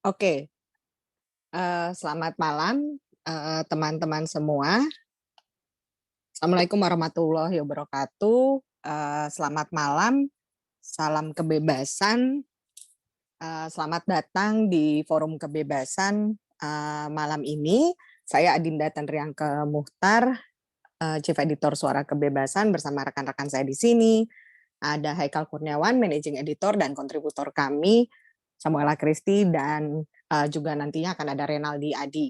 Oke, selamat malam, teman-teman semua. Assalamualaikum warahmatullahi wabarakatuh. Selamat malam, salam kebebasan. Selamat datang di Forum Kebebasan malam ini. Saya Adinda Tanriangke Muchtar, Chief Editor Suara Kebebasan bersama rekan-rekan saya di sini. Ada Haikal Kurniawan, Managing Editor dan kontributor kami, Samuela Christy, dan juga nantinya akan ada Renaldi Adi.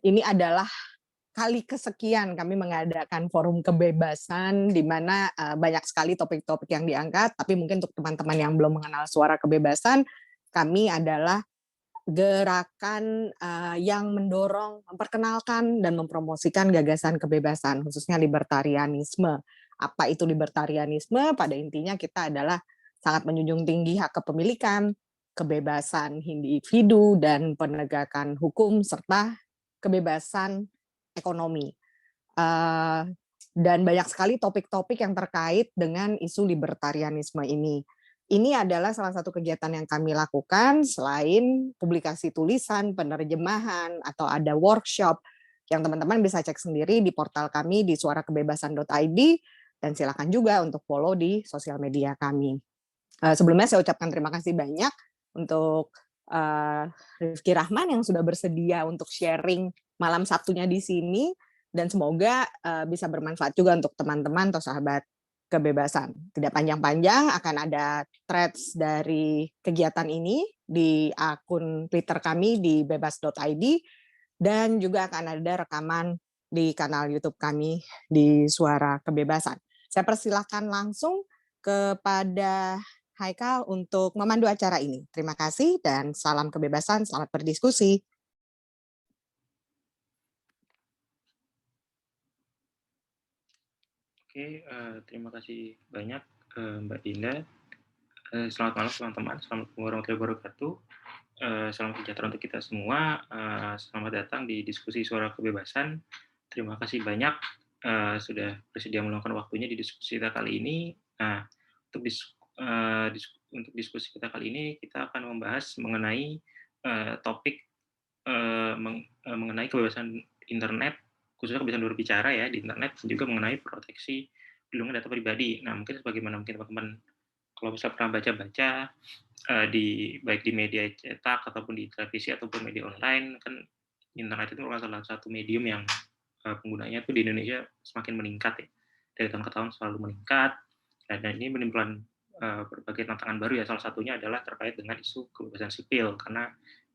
Ini adalah kali kesekian kami mengadakan forum kebebasan di mana banyak sekali topik-topik yang diangkat, tapi mungkin untuk teman-teman yang belum mengenal Suara Kebebasan, kami adalah gerakan yang mendorong, memperkenalkan dan mempromosikan gagasan kebebasan, khususnya libertarianisme. Apa itu libertarianisme? Pada intinya kita adalah sangat menjunjung tinggi hak kepemilikan, kebebasan individu dan penegakan hukum serta kebebasan ekonomi. Dan banyak sekali topik-topik yang terkait dengan isu libertarianisme ini. Ini adalah salah satu kegiatan yang kami lakukan selain publikasi tulisan, penerjemahan, atau ada workshop yang teman-teman bisa cek sendiri di portal kami di suarakebebasan.id dan silakan juga untuk follow di sosial media kami. Sebelumnya saya ucapkan terima kasih banyak untuk Rifki Rahman yang sudah bersedia untuk sharing malam Sabtunya di sini, dan semoga bisa bermanfaat juga untuk teman-teman atau sahabat kebebasan. Tidak panjang-panjang, akan ada threads dari kegiatan ini di akun Twitter kami di bebas.id, dan juga akan ada rekaman di kanal YouTube kami di Suara Kebebasan. Saya persilahkan langsung kepada Haikal untuk memandu acara ini. Terima kasih dan salam kebebasan, selamat berdiskusi. Oke, terima kasih banyak Mbak Dinda. Selamat malam teman-teman, Assalamualaikum warahmatullahi wabarakatuh. Salam sejahtera untuk kita semua. Selamat datang di diskusi Suara Kebebasan. Terima kasih banyak sudah bersedia meluangkan waktunya di diskusi kita kali ini. Nah, untuk diskusi kita kali ini, kita akan membahas mengenai topik mengenai kebebasan internet, khususnya kebebasan berbicara ya di internet, dan juga mengenai proteksi perlindungan data pribadi. Nah, mungkin sebagaimana mungkin teman-teman kalau bisa pernah baca-baca baik di media cetak ataupun di televisi ataupun media online, kan internet itu merupakan salah satu medium yang penggunanya itu di Indonesia semakin meningkat ya, dari tahun ke tahun selalu meningkat. Dan ini menimbulkan berbagai tantangan baru ya, salah satunya adalah terkait dengan isu kebebasan sipil, karena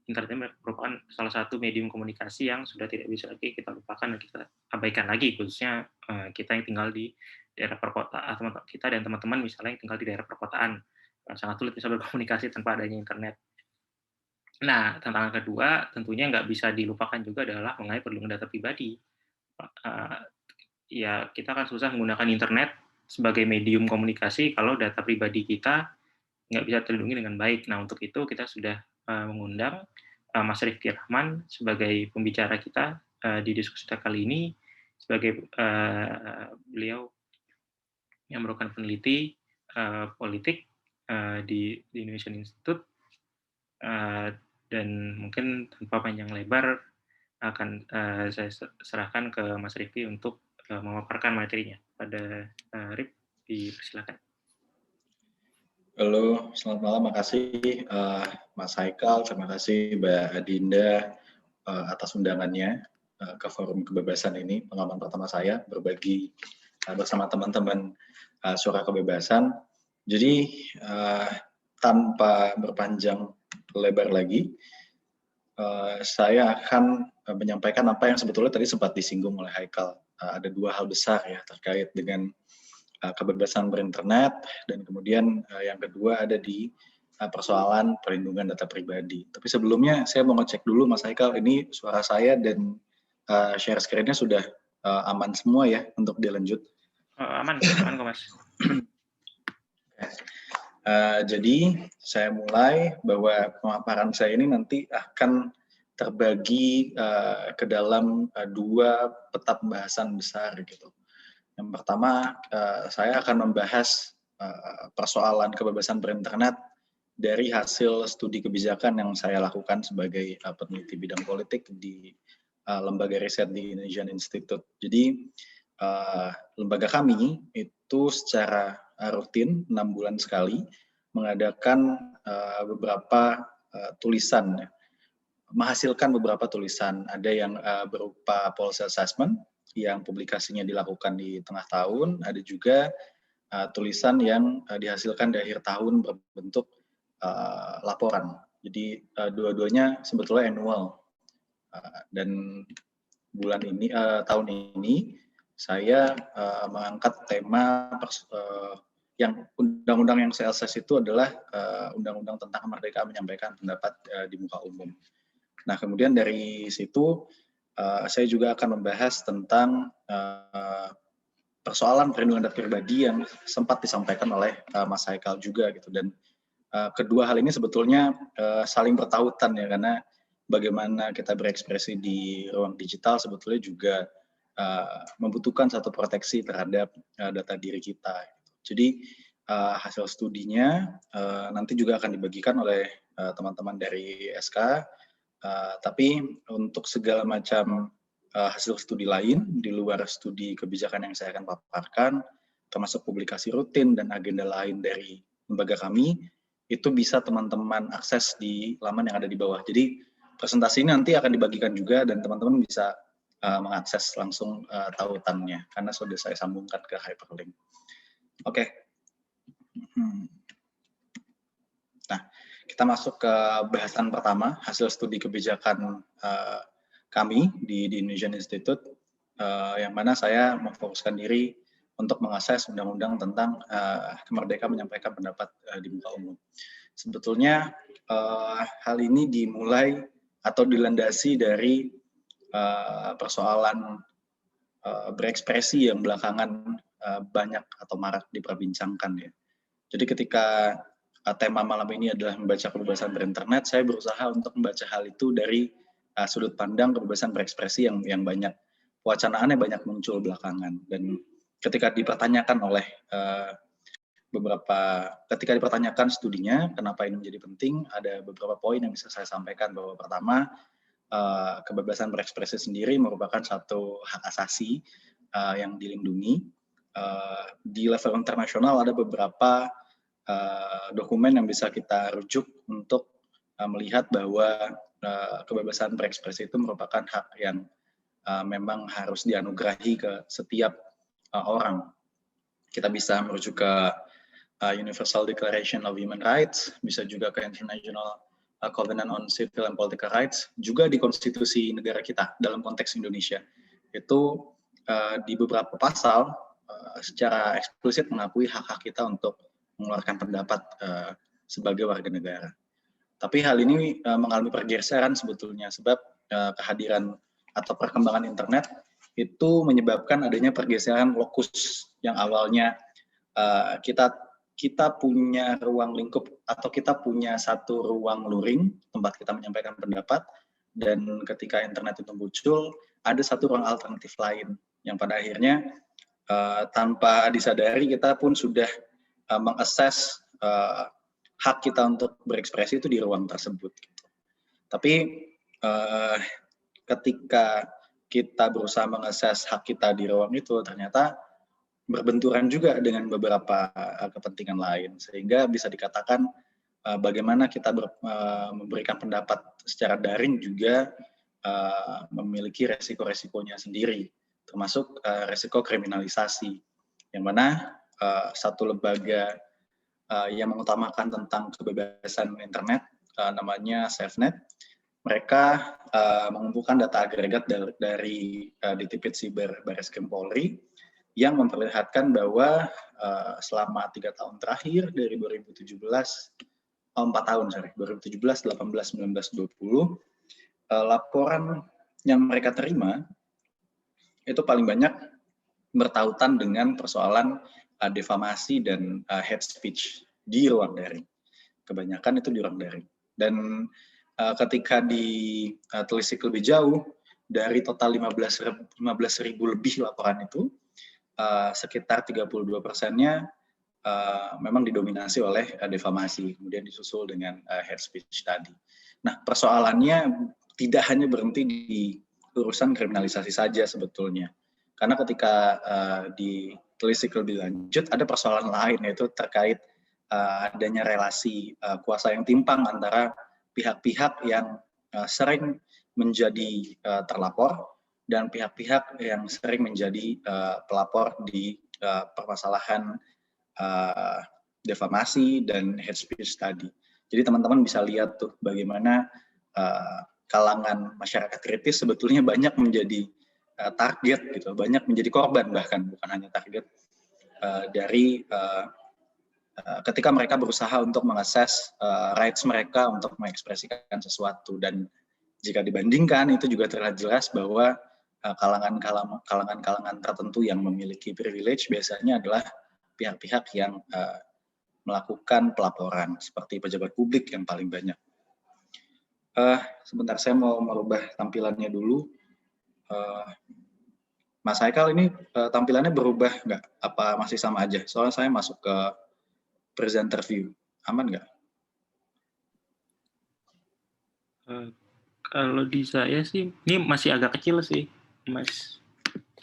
internet merupakan salah satu medium komunikasi yang sudah tidak bisa lagi kita lupakan dan kita abaikan lagi, khususnya kita yang tinggal di daerah perkotaan, kita dan teman-teman misalnya yang tinggal di daerah perkotaan, sangat sulit bisa berkomunikasi tanpa adanya internet. Nah, tantangan kedua tentunya nggak bisa dilupakan juga adalah mengenai perlindungan data pribadi. Ya, kita akan susah menggunakan internet sebagai medium komunikasi kalau data pribadi kita nggak bisa terlindungi dengan baik. Nah, untuk itu kita sudah mengundang Mas Rifki Rahman sebagai pembicara kita di diskusi kita kali ini, sebagai beliau yang merupakan peneliti politik di Indonesian Institute, dan mungkin tanpa panjang lebar akan saya serahkan ke Mas Rifki untuk memaparkan materinya. Pada Rif, dipersilakan. Halo, selamat malam. Makasih Mas Haikal, terima kasih Mbak Adinda atas undangannya ke Forum Kebebasan ini. Pengalaman pertama saya berbagi bersama teman-teman Suara Kebebasan. Jadi tanpa berpanjang lebar lagi, saya akan menyampaikan apa yang sebetulnya tadi sempat disinggung oleh Haikal. Ada dua hal besar ya terkait dengan kebebasan berinternet, dan kemudian yang kedua ada di persoalan perlindungan data pribadi. Tapi sebelumnya saya mau ngecek dulu Mas Haikal, ini suara saya dan share screen-nya sudah aman semua ya untuk dilanjut? Aman kok Mas. Jadi saya mulai bahwa pemaparan saya ini nanti akan terbagi ke dalam dua peta pembahasan besar gitu. Yang pertama, saya akan membahas persoalan kebebasan berinternet dari hasil studi kebijakan yang saya lakukan sebagai peneliti bidang politik di lembaga riset di Indonesian Institute. Jadi lembaga kami itu secara rutin 6 bulan sekali mengadakan beberapa tulisan, menghasilkan beberapa tulisan. Ada yang berupa policy assessment yang publikasinya dilakukan di tengah tahun, ada juga tulisan yang dihasilkan di akhir tahun berbentuk laporan. Jadi dua-duanya sebetulnya annual. Dan bulan ini, tahun ini saya mengangkat tema yang undang-undang yang saya akses itu adalah undang-undang tentang kemerdekaan menyampaikan pendapat di muka umum. Nah, kemudian dari situ saya juga akan membahas tentang persoalan perlindungan data pribadi yang sempat disampaikan oleh Mas Haikal juga gitu. Dan kedua hal ini sebetulnya saling bertautan ya, karena bagaimana kita berekspresi di ruang digital sebetulnya juga membutuhkan satu proteksi terhadap data diri kita. Jadi hasil studinya nanti juga akan dibagikan oleh teman-teman dari SK, tapi untuk segala macam hasil studi lain di luar studi kebijakan yang saya akan paparkan, termasuk publikasi rutin dan agenda lain dari lembaga kami, itu bisa teman-teman akses di laman yang ada di bawah. Jadi presentasi ini nanti akan dibagikan juga dan teman-teman bisa mengakses langsung tautannya karena sudah saya sambungkan ke hyperlink. Oke. Nah, kita masuk ke bahasan pertama, hasil studi kebijakan kami di Indonesian Institute, yang mana saya memfokuskan diri untuk mengakses undang-undang tentang kemerdekaan menyampaikan pendapat di muka umum. Sebetulnya hal ini dimulai atau dilandasi dari persoalan berekspresi yang belakangan banyak atau marak diperbincangkan ya. Jadi ketika tema malam ini adalah membaca kebebasan berinternet, saya berusaha untuk membaca hal itu dari sudut pandang kebebasan berekspresi yang banyak wacanaannya banyak muncul belakangan. Dan ketika dipertanyakan oleh ketika dipertanyakan studinya kenapa ini menjadi penting, ada beberapa poin yang bisa saya sampaikan. Bahwa pertama, kebebasan berekspresi sendiri merupakan satu hak asasi yang dilindungi. Di level internasional ada beberapa dokumen yang bisa kita rujuk untuk melihat bahwa kebebasan berekspresi itu merupakan hak yang memang harus dianugerahi ke setiap orang. Kita bisa merujuk ke Universal Declaration of Human Rights, bisa juga ke International Covenant on Civil and Political Rights, juga di konstitusi negara kita dalam konteks Indonesia. Itu di beberapa pasal secara eksplisit mengakui hak-hak kita untuk mengeluarkan pendapat sebagai warga negara. Tapi hal ini mengalami pergeseran sebetulnya sebab kehadiran atau perkembangan internet itu menyebabkan adanya pergeseran lokus yang awalnya kita punya ruang lingkup atau kita punya satu ruang luring tempat kita menyampaikan pendapat, dan ketika internet itu muncul ada satu ruang alternatif lain yang pada akhirnya tanpa disadari kita pun sudah mengakses hak kita untuk berekspresi itu di ruang tersebut. Tapi ketika kita berusaha mengakses hak kita di ruang itu, ternyata berbenturan juga dengan beberapa kepentingan lain, sehingga bisa dikatakan bagaimana kita memberikan pendapat secara daring juga memiliki resiko-resikonya sendiri, termasuk resiko kriminalisasi, yang mana satu lembaga yang mengutamakan tentang kebebasan internet namanya SafeNet, mereka mengumpulkan data agregat dari Ditipid Siber Barreskrim Polri yang memperlihatkan bahwa selama 3 tahun terakhir dari 2017, 4 tahun, 2017, 18, 19, 20, laporan yang mereka terima itu paling banyak bertautan dengan persoalan defamasi dan hate speech di ruang daring. Kebanyakan itu di ruang daring. Dan ketika ditelisik lebih jauh, dari total 15.000 lebih laporan itu, sekitar 32%-nya memang didominasi oleh defamasi, kemudian disusul dengan hate speech tadi. Nah, persoalannya tidak hanya berhenti di urusan kriminalisasi saja sebetulnya, karena ketika ditelisik lebih lanjut, ada persoalan lain, yaitu terkait adanya relasi kuasa yang timpang antara pihak-pihak yang sering menjadi terlapor dan pihak-pihak yang sering menjadi pelapor di permasalahan defamasi dan hate speech tadi. Jadi teman-teman bisa lihat tuh bagaimana kalangan masyarakat kritis sebetulnya banyak menjadi target gitu, banyak menjadi korban, bahkan bukan hanya target dari ketika mereka berusaha untuk mengakses rights mereka untuk mengekspresikan sesuatu. Dan jika dibandingkan, itu juga terlihat jelas bahwa kalangan-kalangan tertentu yang memiliki privilege biasanya adalah pihak-pihak yang melakukan pelaporan, seperti pejabat publik yang paling banyak. Sebentar, saya mau merubah tampilannya dulu. Mas Haikal, ini tampilannya berubah nggak? Apa masih sama aja? Soalnya saya masuk ke presenter view. Aman nggak? Kalau di saya sih, ini masih agak kecil sih, Mas.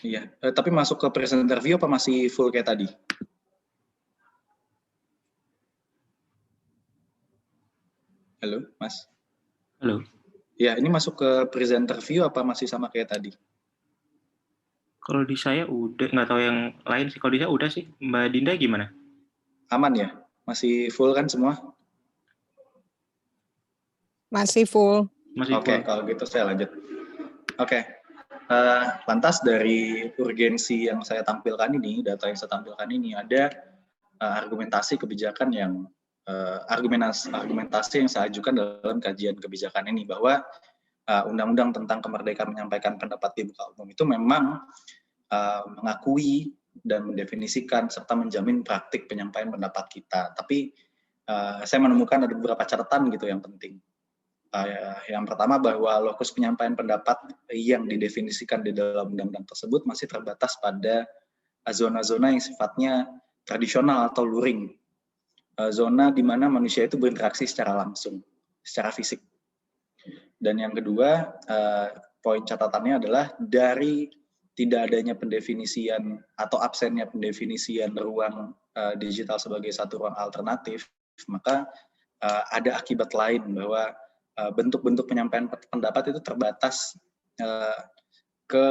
Iya, tapi masuk ke presenter view apa masih full kayak tadi? Halo, Mas? Halo. Ya, ini masuk ke presenter view apa masih sama kayak tadi? Kalau di saya udah, nggak tahu yang lain sih. Kalau di saya udah sih. Mbak Dinda gimana? Aman ya? Masih full kan semua? Masih full. Oke, kalau gitu saya lanjut. Oke. Lantas dari urgensi yang saya tampilkan ini, data yang saya tampilkan ini, ada argumentasi kebijakan yang argumentasi yang saya ajukan dalam kajian kebijakan ini, bahwa undang-undang tentang kemerdekaan menyampaikan pendapat di muka umum itu memang mengakui dan mendefinisikan serta menjamin praktik penyampaian pendapat kita. Tapi saya menemukan ada beberapa catatan gitu yang penting. Yang pertama, bahwa lokus penyampaian pendapat yang didefinisikan di dalam undang-undang tersebut masih terbatas pada zona-zona yang sifatnya tradisional atau luring. Zona di mana manusia itu berinteraksi secara langsung, secara fisik. Dan yang kedua, poin catatannya adalah dari tidak adanya pendefinisian atau absennya pendefinisian ruang digital sebagai satu ruang alternatif, maka ada akibat lain, bahwa bentuk-bentuk penyampaian pendapat itu terbatas ke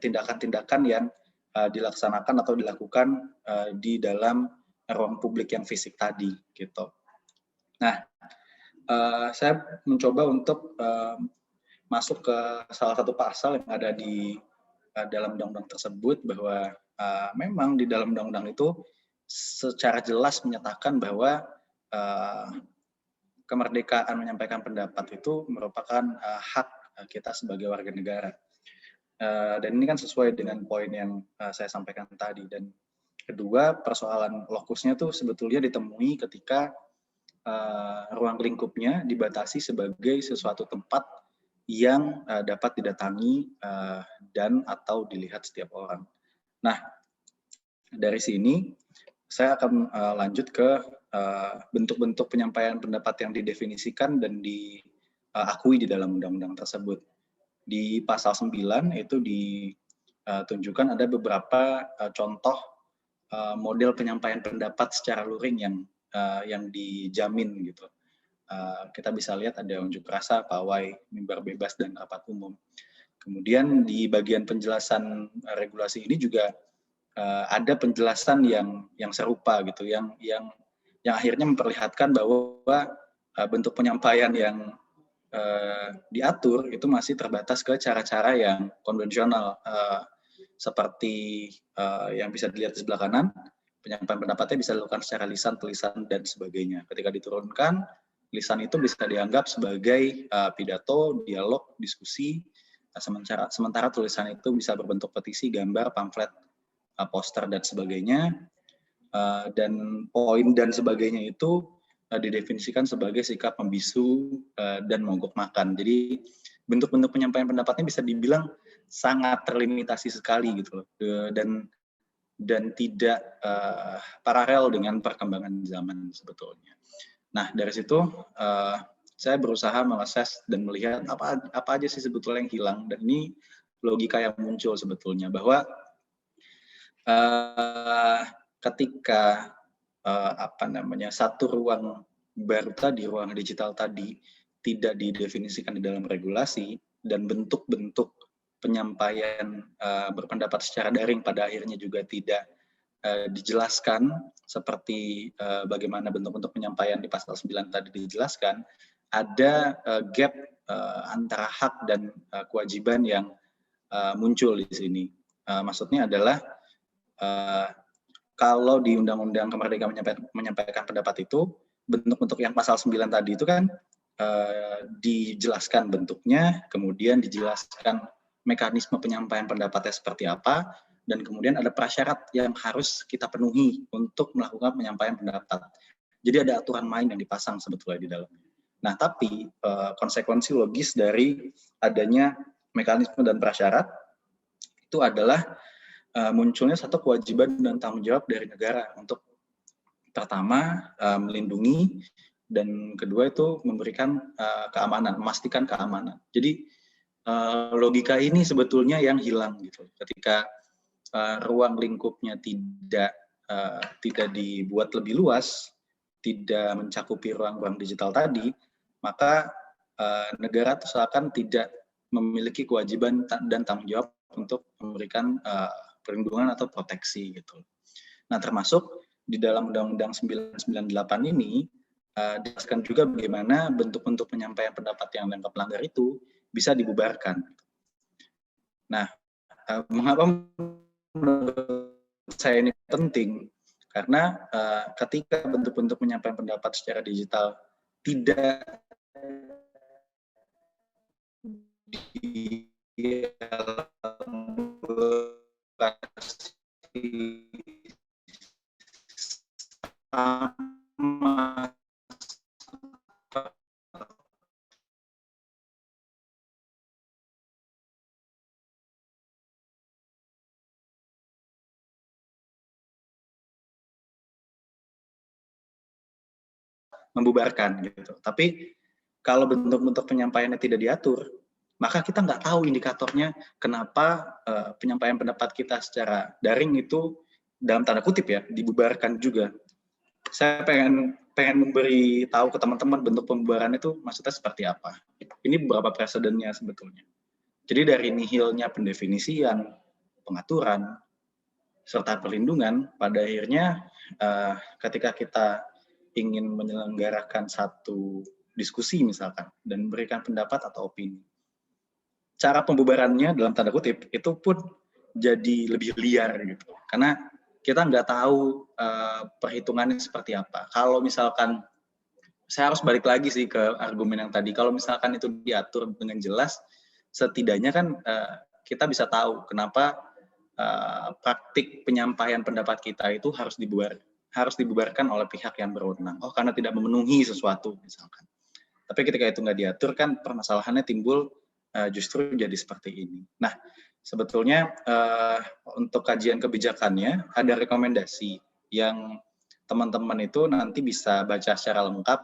tindakan-tindakan yang dilaksanakan atau dilakukan di dalam ruang publik yang fisik tadi, gitu. Nah, saya mencoba untuk masuk ke salah satu pasal yang ada di dalam undang-undang tersebut, bahwa memang di dalam undang-undang itu secara jelas menyatakan bahwa kemerdekaan menyampaikan pendapat itu merupakan hak kita sebagai warga negara. Dan ini kan sesuai dengan poin yang saya sampaikan tadi. Dan kedua, persoalan lokusnya tuh sebetulnya ditemui ketika ruang lingkupnya dibatasi sebagai sesuatu tempat yang dapat didatangi dan atau dilihat setiap orang. Nah, dari sini saya akan lanjut ke bentuk-bentuk penyampaian pendapat yang didefinisikan dan diakui di dalam undang-undang tersebut. Di pasal 9 itu ditunjukkan ada beberapa contoh model penyampaian pendapat secara luring yang dijamin gitu. Kita bisa lihat ada unjuk rasa, pawai, mimbar bebas, dan rapat umum. Kemudian di bagian penjelasan regulasi ini juga ada penjelasan yang serupa gitu, yang akhirnya memperlihatkan bahwa bentuk penyampaian yang diatur itu masih terbatas ke cara-cara yang konvensional, seperti yang bisa dilihat di sebelah kanan. Penyampaian pendapatnya bisa dilakukan secara lisan, tulisan, dan sebagainya. Ketika diturunkan, lisan itu bisa dianggap sebagai pidato, dialog, diskusi, sementara tulisan itu bisa berbentuk petisi, gambar, pamflet, poster, dan sebagainya. Dan poin dan sebagainya itu didefinisikan sebagai sikap membisu dan mogok makan. Jadi bentuk-bentuk penyampaian pendapatnya bisa dibilang sangat terlimitasi sekali gitu loh. Dan dan tidak paralel dengan perkembangan zaman sebetulnya. Nah, dari situ saya berusaha mengakses dan melihat apa aja sih sebetulnya yang hilang, dan ini logika yang muncul sebetulnya bahwa ketika satu ruang baru tadi, ruang digital tadi tidak didefinisikan di dalam regulasi dan bentuk-bentuk penyampaian berpendapat secara daring pada akhirnya juga tidak dijelaskan seperti bagaimana bentuk-bentuk penyampaian di pasal 9 tadi dijelaskan, ada gap antara hak dan kewajiban yang muncul di sini. Maksudnya adalah kalau di Undang-Undang Kemerdekaan menyampaikan pendapat itu, bentuk-bentuk yang pasal 9 tadi itu kan dijelaskan bentuknya, kemudian dijelaskan mekanisme penyampaian pendapatnya seperti apa, dan kemudian ada prasyarat yang harus kita penuhi untuk melakukan penyampaian pendapat. Jadi ada aturan main yang dipasang sebetulnya di dalamnya. Nah, tapi konsekuensi logis dari adanya mekanisme dan prasyarat itu adalah munculnya satu kewajiban dan tanggung jawab dari negara untuk pertama melindungi, dan kedua itu memberikan keamanan, memastikan keamanan. Jadi logika ini sebetulnya yang hilang gitu. Ketika ruang lingkupnya tidak dibuat lebih luas, tidak mencakupi ruang-ruang digital tadi, maka negara seakan tidak memiliki kewajiban dan tanggung jawab untuk memberikan perlindungan atau proteksi gitu. Nah, termasuk di dalam Undang-Undang 998 ini dijelaskan juga bagaimana bentuk-bentuk penyampaian pendapat yang dianggap melanggar itu bisa dibubarkan. Nah, mengapa menurut saya ini penting? Karena ketika bentuk-bentuk penyampaian pendapat secara digital tidak membubarkan gitu. Tapi kalau bentuk-bentuk penyampaiannya tidak diatur, maka kita nggak tahu indikatornya kenapa penyampaian pendapat kita secara daring itu dalam tanda kutip ya dibubarkan juga. Saya pengen memberi tahu ke teman-teman bentuk pembubaran itu maksudnya seperti apa. Ini beberapa presidennya sebetulnya. Jadi dari nihilnya pendefinisian, pengaturan, serta perlindungan, pada akhirnya ketika kita ingin menyelenggarakan satu diskusi misalkan dan memberikan pendapat atau opini, cara pembubarannya dalam tanda kutip itu pun jadi lebih liar gitu, karena kita nggak tahu perhitungannya seperti apa. Kalau misalkan saya harus balik lagi sih ke argumen yang tadi, kalau misalkan itu diatur dengan jelas, setidaknya kan kita bisa tahu kenapa praktik penyampaian pendapat kita itu harus dibubarkan oleh pihak yang berwenang. Oh, karena tidak memenuhi sesuatu misalkan. Tapi ketika itu nggak diatur kan permasalahannya timbul justru jadi seperti ini. Nah, sebetulnya untuk kajian kebijakannya ada rekomendasi yang teman-teman itu nanti bisa baca secara lengkap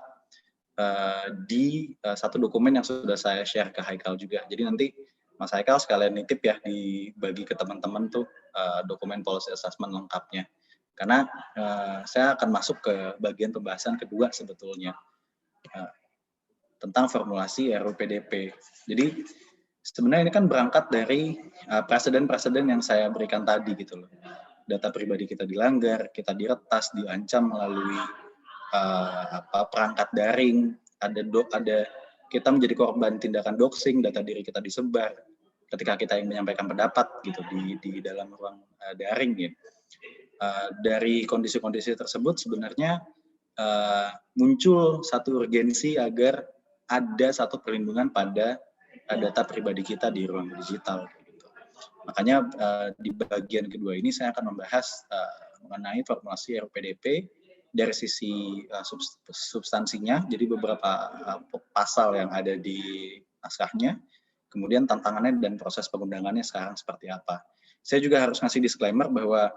di satu dokumen yang sudah saya share ke Haikal juga. Jadi nanti Mas Haikal sekalian nitip ya dibagi ke teman-teman tuh dokumen policy assessment lengkapnya. Karena saya akan masuk ke bagian pembahasan kedua sebetulnya tentang formulasi RUU PDP. Jadi sebenarnya ini kan berangkat dari presiden-presiden yang saya berikan tadi gitu loh. Data pribadi kita dilanggar, kita diretas, diancam melalui perangkat daring, ada kita menjadi korban tindakan doxing, data diri kita disebar ketika kita ingin menyampaikan pendapat gitu di dalam ruang daring ya. Dari kondisi-kondisi tersebut sebenarnya muncul satu urgensi agar ada satu perlindungan pada data pribadi kita di ruang digital. Gitu. Makanya di bagian kedua ini saya akan membahas mengenai formulasi RUU PDP dari sisi substansinya, jadi beberapa pasal yang ada di naskahnya, kemudian tantangannya dan proses pengundangannya sekarang seperti apa. Saya juga harus ngasih disclaimer bahwa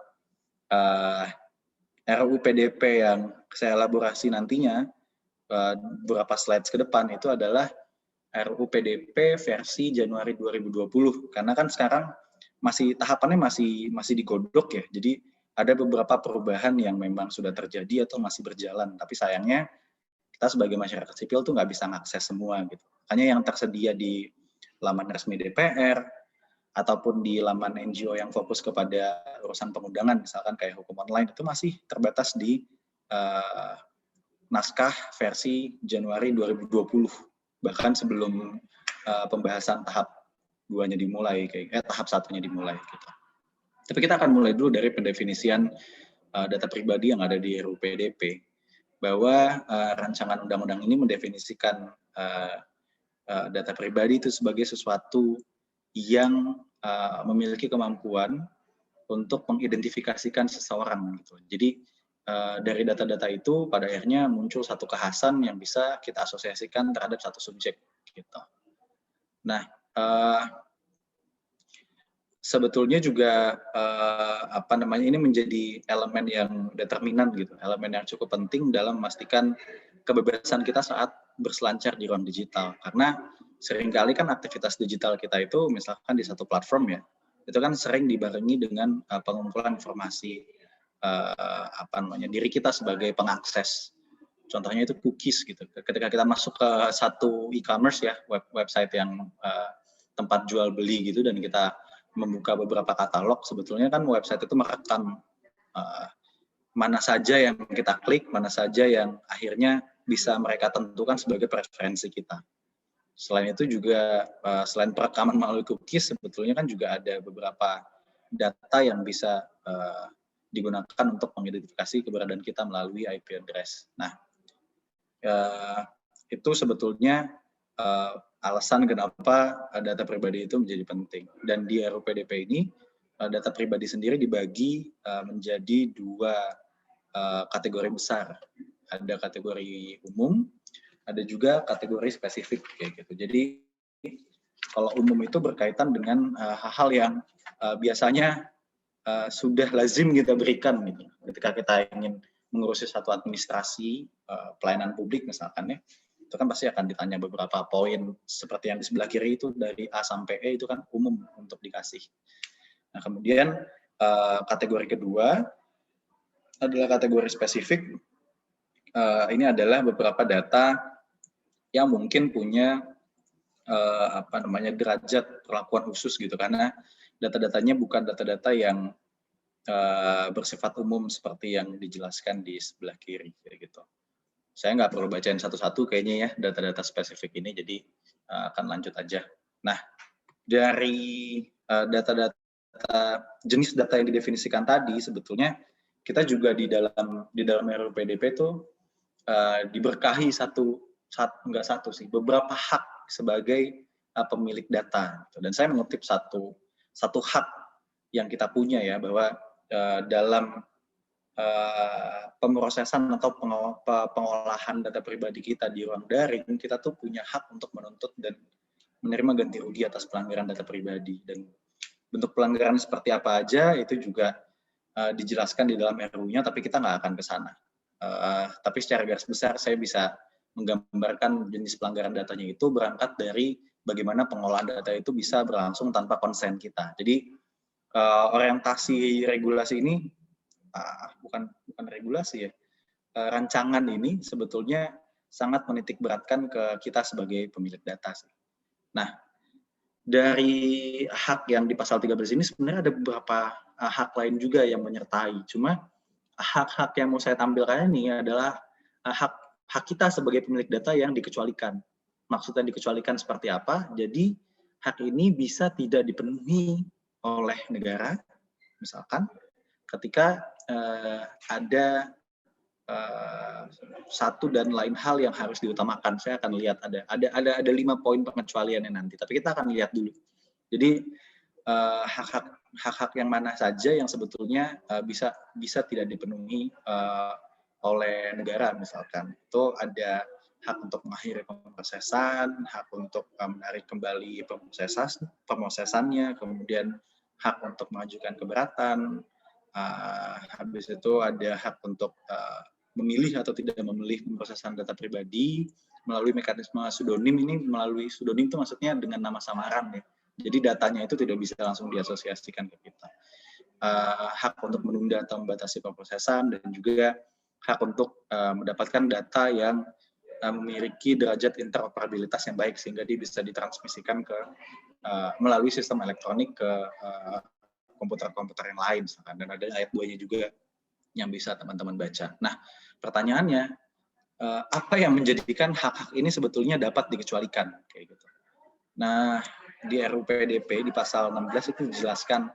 RUU PDP yang saya elaborasi nantinya beberapa slides ke depan itu adalah RUU PDP versi Januari 2020, karena kan sekarang tahapannya masih digodok ya. Jadi ada beberapa perubahan yang memang sudah terjadi atau masih berjalan, tapi sayangnya kita sebagai masyarakat sipil tuh nggak bisa mengakses semua gitu. Hanya yang tersedia di laman resmi DPR ataupun di laman NGO yang fokus kepada urusan pengundangan, misalkan kayak hukum online, itu masih terbatas di naskah versi Januari 2020, bahkan sebelum pembahasan tahap 2-nya dimulai, tahap 1-nya dimulai gitu. Tapi kita akan mulai dulu dari pendefinisian data pribadi yang ada di RUU PDP, bahwa rancangan undang-undang ini mendefinisikan data pribadi itu sebagai sesuatu yang memiliki kemampuan untuk mengidentifikasikan seseorang gitu. Jadi dari data-data itu pada akhirnya muncul satu kekhasan yang bisa kita asosiasikan terhadap satu subjek gitu. Nah, sebetulnya juga ini menjadi elemen yang determinan gitu, elemen yang cukup penting dalam memastikan kebebasan kita saat berselancar di ruang digital. Karena seringkali kan aktivitas digital kita itu misalkan di satu platform ya, itu kan sering dibarengi dengan pengumpulan informasi diri kita sebagai pengakses. Contohnya itu cookies gitu. Ketika kita masuk ke satu e-commerce ya, website yang tempat jual beli gitu, dan kita membuka beberapa katalog, sebetulnya kan website itu merekam mana saja yang kita klik, mana saja yang akhirnya bisa mereka tentukan sebagai preferensi kita. Selain itu juga, selain perekaman melalui cookies, sebetulnya kan juga ada beberapa data yang bisa digunakan untuk mengidentifikasi keberadaan kita melalui IP address. Nah, itu sebetulnya alasan kenapa data pribadi itu menjadi penting. Dan di RUU PDP ini, data pribadi sendiri dibagi menjadi dua kategori besar. Ada kategori umum, ada juga kategori spesifik kayak gitu. Jadi kalau umum itu berkaitan dengan hal-hal yang biasanya sudah lazim kita berikan gitu. Ketika kita ingin mengurusi satu administrasi pelayanan publik misalkan ya, itu kan pasti akan ditanya beberapa poin seperti yang di sebelah kiri itu dari A sampai E, itu kan umum untuk dikasih. Nah, kemudian kategori kedua adalah kategori spesifik. Ini adalah beberapa data yang mungkin punya derajat perlakuan khusus gitu, karena data-datanya bukan data-data yang bersifat umum seperti yang dijelaskan di sebelah kiri gitu. Saya nggak perlu bacain satu-satu kayaknya ya data-data spesifik ini, jadi akan lanjut aja. Nah, dari data-data jenis data yang didefinisikan tadi, sebetulnya kita juga di dalam RUU PDP itu diberkahi beberapa hak sebagai pemilik data. Dan saya mengutip satu hak yang kita punya ya, bahwa dalam pemrosesan atau pengolahan data pribadi kita di ruang daring, kita tuh punya hak untuk menuntut dan menerima ganti rugi atas pelanggaran data pribadi. Dan bentuk pelanggaran seperti apa aja itu juga dijelaskan di dalam RUU-nya, tapi kita nggak akan ke sana. Tapi secara garis besar saya bisa menggambarkan jenis pelanggaran datanya itu berangkat dari bagaimana pengolahan data itu bisa berlangsung tanpa konsen kita. Jadi orientasi regulasi ini bukan regulasi ya, rancangan ini sebetulnya sangat menitik beratkan ke kita sebagai pemilik data sih. Nah, dari hak yang di pasal 13 ini sebenarnya ada beberapa hak lain juga yang menyertai. Cuma hak-hak yang mau saya tampilkan ini adalah hak kita sebagai pemilik data yang dikecualikan. Maksudnya dikecualikan seperti apa? Jadi hak ini bisa tidak dipenuhi oleh negara, misalkan ketika ada satu dan lain hal yang harus diutamakan. Saya akan lihat ada 5 poin pengecualiannya nanti, tapi kita akan lihat dulu. Jadi hak-hak yang mana saja yang sebetulnya bisa tidak dipenuhi oleh negara, misalkan itu ada hak untuk mengakhiri pemrosesan, hak untuk menarik kembali pemrosesannya, kemudian hak untuk mengajukan keberatan, Habis itu ada hak untuk memilih atau tidak memilih pemrosesan data pribadi melalui mekanisme pseudonym. Ini melalui pseudonym itu maksudnya dengan nama samaran ya. Jadi datanya itu tidak bisa langsung diasosiasikan ke kita. Hak untuk menunda atau membatasi pemrosesan, dan juga hak untuk mendapatkan data yang memiliki derajat interoperabilitas yang baik sehingga dia bisa ditransmisikan ke melalui sistem elektronik ke komputer-komputer yang lain misalkan. Dan ada ayat 2-nya juga yang bisa teman-teman baca. Nah, pertanyaannya, apa yang menjadikan hak-hak ini sebetulnya dapat dikecualikan kayak gitu. Nah, di RUU PDP di pasal 16 itu dijelaskan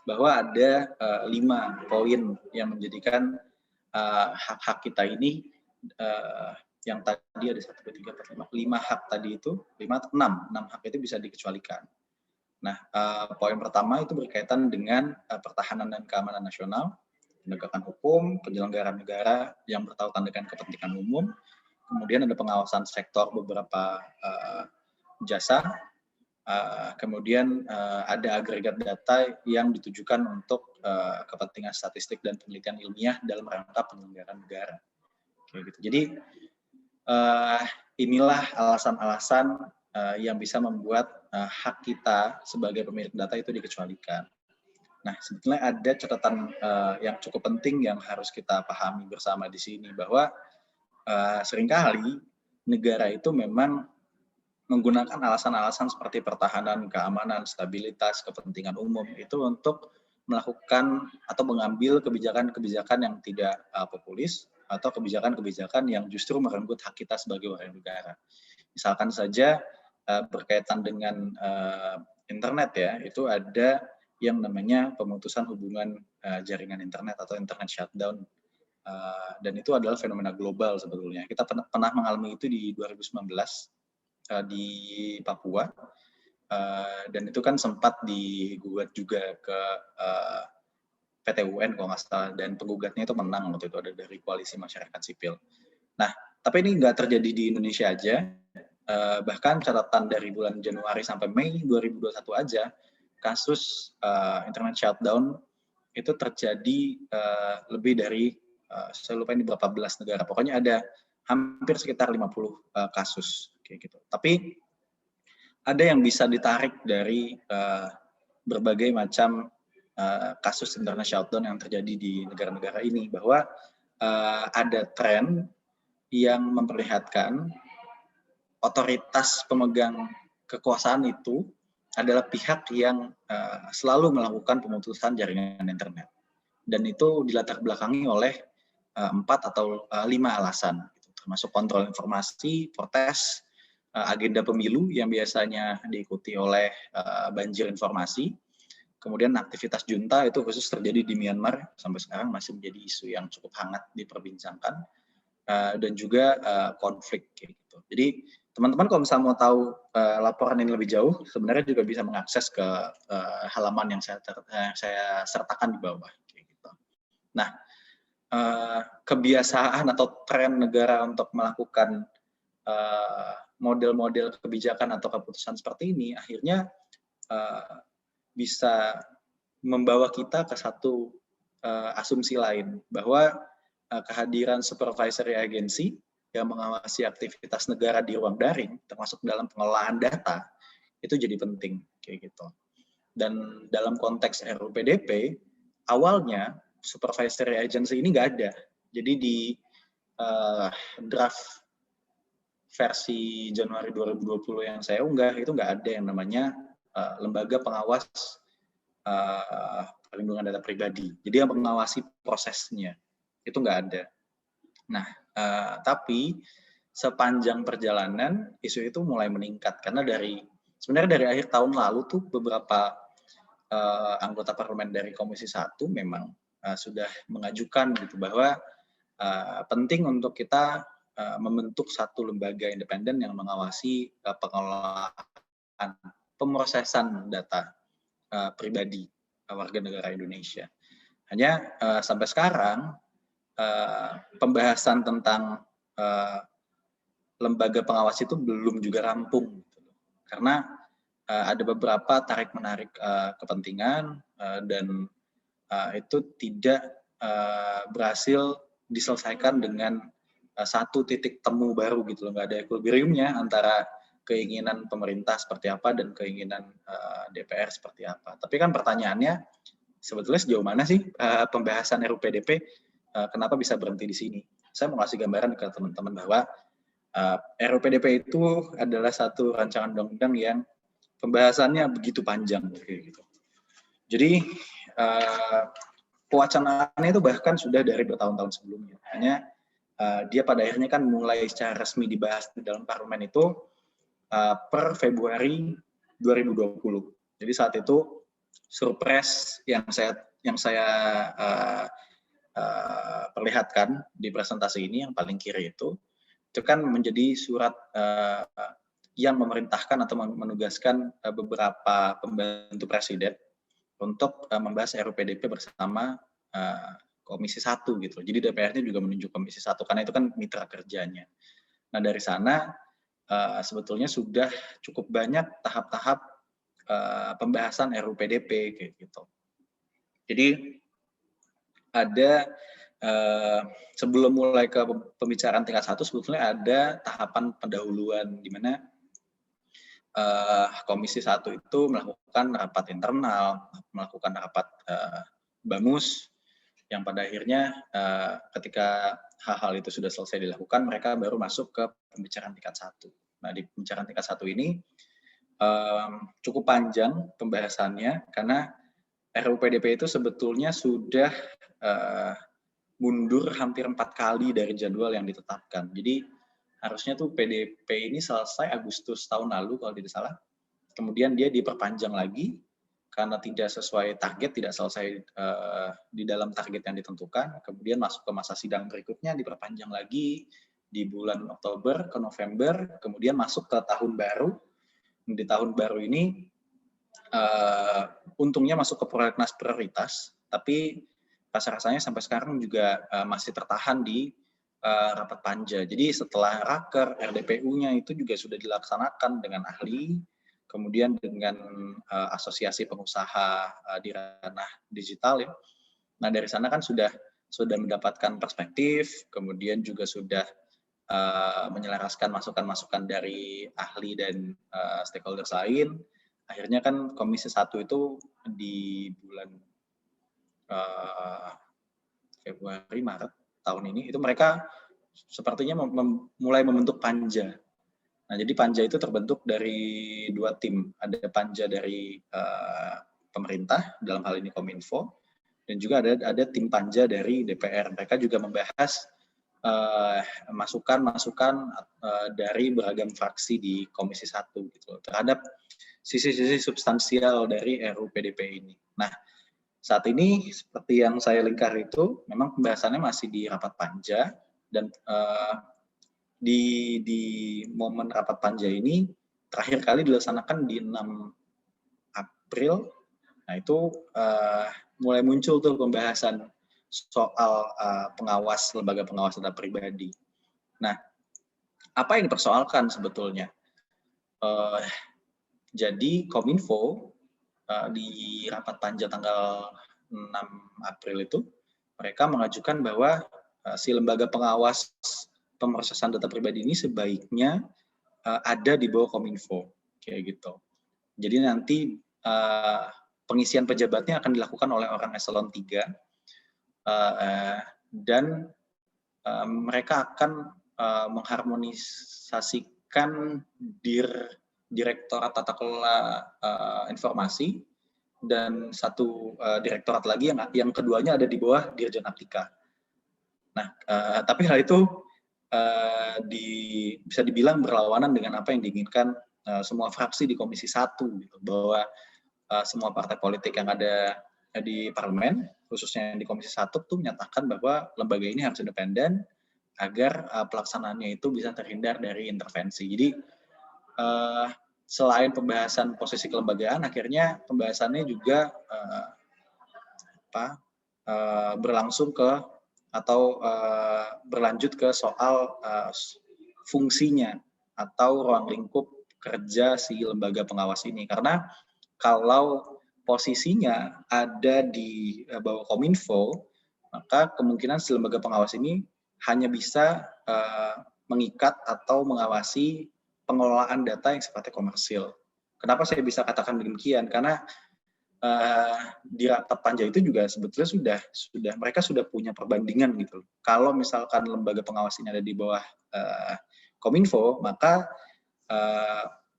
bahwa ada 5 poin yang menjadikan hak-hak kita ini yang tadi ada 1, 2, 3, 4, 5 hak tadi itu 6 hak itu bisa dikecualikan. Nah, poin pertama itu berkaitan dengan pertahanan dan keamanan nasional, penegakan hukum, penyelenggaraan negara yang bertautan dengan kepentingan umum, kemudian ada pengawasan sektor beberapa jasa, kemudian ada agregat data yang ditujukan untuk kepentingan statistik dan penelitian ilmiah dalam rangka penyelenggaraan negara. Kayak gitu. Jadi inilah alasan-alasan yang bisa membuat hak kita sebagai pemilik data itu dikecualikan. Nah, sebetulnya ada catatan yang cukup penting yang harus kita pahami bersama di sini, bahwa seringkali negara itu memang menggunakan alasan-alasan seperti pertahanan, keamanan, stabilitas, kepentingan umum itu untuk melakukan atau mengambil kebijakan-kebijakan yang tidak populis atau kebijakan-kebijakan yang justru merenggut hak kita sebagai warga negara. Misalkan saja berkaitan dengan internet ya, itu ada yang namanya pemutusan hubungan jaringan internet atau internet shutdown, dan itu adalah fenomena global sebetulnya. Kita pernah mengalami itu di 2019 di Papua, dan itu kan sempat digugat juga ke PT UN kalau nggak salah, dan penggugatnya itu menang waktu itu, ada dari koalisi masyarakat sipil. Nah, tapi ini nggak terjadi di Indonesia aja, bahkan catatan dari bulan Januari sampai Mei 2021 aja, kasus internet shutdown itu terjadi lebih dari, saya lupa ini berapa belas negara, pokoknya ada hampir sekitar 50 kasus kayak gitu. Tapi ada yang bisa ditarik dari berbagai macam kasus internet shutdown yang terjadi di negara-negara ini, bahwa ada tren yang memperlihatkan otoritas pemegang kekuasaan itu adalah pihak yang selalu melakukan pemutusan jaringan internet, dan itu dilatar belakangi oleh 4 atau 5 alasan, termasuk kontrol informasi, protes, agenda pemilu yang biasanya diikuti oleh banjir informasi, kemudian aktivitas junta itu khusus terjadi di Myanmar sampai sekarang masih menjadi isu yang cukup hangat diperbincangkan, dan juga konflik gitu. Jadi teman-teman kalau misalnya mau tahu laporan ini lebih jauh, sebenarnya juga bisa mengakses ke halaman yang saya sertakan di bawah. Gitu. Nah, kebiasaan atau tren negara untuk melakukan model-model kebijakan atau keputusan seperti ini akhirnya bisa membawa kita ke satu asumsi lain, bahwa kehadiran supervisory agency yang mengawasi aktivitas negara di ruang daring, termasuk dalam pengelolaan data, itu jadi penting kayak gitu. Dan dalam konteks RUU PDP, awalnya supervisory agency ini nggak ada. Jadi di draft versi Januari 2020 yang saya unggah itu nggak ada yang namanya lembaga pengawas perlindungan data pribadi. Jadi yang mengawasi prosesnya itu nggak ada. Nah, tapi sepanjang perjalanan isu itu mulai meningkat karena sebenarnya dari akhir tahun lalu tuh beberapa anggota parlemen dari Komisi 1 memang sudah mengajukan gitu bahwa penting untuk kita membentuk satu lembaga independen yang mengawasi pengelolaan pemrosesan data pribadi warga negara Indonesia. Hanya sampai sekarang pembahasan tentang lembaga pengawas itu belum juga rampung, karena ada beberapa tarik-menarik kepentingan dan itu tidak berhasil diselesaikan dengan satu titik temu baru gitu loh, nggak ada equilibriumnya antara keinginan pemerintah seperti apa dan keinginan DPR seperti apa. Tapi kan pertanyaannya sebetulnya sejauh mana sih pembahasan RUU PDP, kenapa bisa berhenti di sini? Saya mau kasih gambaran ke teman-teman bahwa RUU PDP itu adalah satu rancangan undang-undang yang pembahasannya begitu panjang gitu. Jadi pewacanaannya itu bahkan sudah dari bertahun-tahun sebelumnya. Hanya dia pada akhirnya kan mulai secara resmi dibahas di dalam parlemen itu per Februari 2020. Jadi saat itu surprise yang saya perlihatkan di presentasi ini yang paling kiri itu kan menjadi surat yang memerintahkan atau menugaskan beberapa pembantu presiden untuk membahas RUU PDP bersama Komisi 1 gitu. Jadi DPR-nya juga menunjuk Komisi 1 karena itu kan mitra kerjanya. Nah dari sana sebetulnya sudah cukup banyak tahap-tahap pembahasan RUU PDP kayak gitu. Jadi ada sebelum mulai ke pembicaraan tingkat 1 sebetulnya ada tahapan pendahuluan di mana Komisi 1 itu melakukan rapat internal, melakukan rapat BAMUS, yang pada akhirnya ketika hal-hal itu sudah selesai dilakukan, mereka baru masuk ke pembicaraan tingkat 1. Nah, di pembicaraan tingkat 1 ini cukup panjang pembahasannya, karena RUU PDP itu sebetulnya sudah mundur hampir 4 kali dari jadwal yang ditetapkan. Jadi harusnya tuh PDP ini selesai Agustus tahun lalu kalau tidak salah. Kemudian dia diperpanjang lagi karena tidak sesuai target, tidak selesai di dalam target yang ditentukan. Kemudian masuk ke masa sidang berikutnya, diperpanjang lagi di bulan Oktober ke November. Kemudian masuk ke tahun baru. Di tahun baru ini untungnya masuk ke prolegnas prioritas, tapi rasa-rasanya sampai sekarang juga masih tertahan di rapat panja. Jadi setelah raker, RDPU-nya itu juga sudah dilaksanakan dengan ahli, kemudian dengan asosiasi pengusaha di ranah digital ya. Nah dari sana kan sudah mendapatkan perspektif, kemudian juga sudah menyelaraskan masukan-masukan dari ahli dan stakeholders lain. Akhirnya kan Komisi 1 itu di bulan Februari, Maret tahun ini, itu mereka sepertinya mulai membentuk panja. Nah, jadi panja itu terbentuk dari 2 tim. Ada panja dari pemerintah, dalam hal ini Kominfo, dan juga ada tim panja dari DPR. Mereka juga membahas masukan-masukan dari beragam fraksi di Komisi 1 gitu, terhadap sisi-sisi substansial dari RUU PDP ini. Nah, saat ini seperti yang saya lingkar itu memang pembahasannya masih di rapat panja, dan di momen rapat panja ini terakhir kali dilaksanakan di 6 April. Nah itu mulai muncul tuh pembahasan soal lembaga pengawas data pribadi. Nah, apa yang dipersoalkan sebetulnya? Jadi Kominfo di rapat panja tanggal 6 April itu mereka mengajukan bahwa si lembaga pengawas pemrosesan data pribadi ini sebaiknya ada di bawah Kominfo kayak gitu. Jadi nanti pengisian pejabatnya akan dilakukan oleh orang eselon 3 dan mereka akan mengharmonisasikan Direktorat Tata Kelola Informasi dan satu direktorat lagi yang keduanya ada di bawah Dirjen Aptika. Nah, tapi hal itu bisa dibilang berlawanan dengan apa yang diinginkan semua fraksi di Komisi 1 gitu, bahwa semua partai politik yang ada di parlemen, khususnya yang di Komisi 1 tuh menyatakan bahwa lembaga ini harus independen agar pelaksanaannya itu bisa terhindar dari intervensi. Jadi selain pembahasan posisi kelembagaan, akhirnya pembahasannya juga berlangsung ke atau berlanjut ke soal fungsinya atau ruang lingkup kerja si lembaga pengawas ini. Karena kalau posisinya ada di bawah Kominfo, maka kemungkinan si lembaga pengawas ini hanya bisa mengikat atau mengawasi pengelolaan data yang sifatnya komersil. Kenapa saya bisa katakan demikian? Karena di rapat panja itu juga sebetulnya mereka sudah punya perbandingan gitu. Kalau misalkan lembaga pengawas ini ada di bawah Kominfo, maka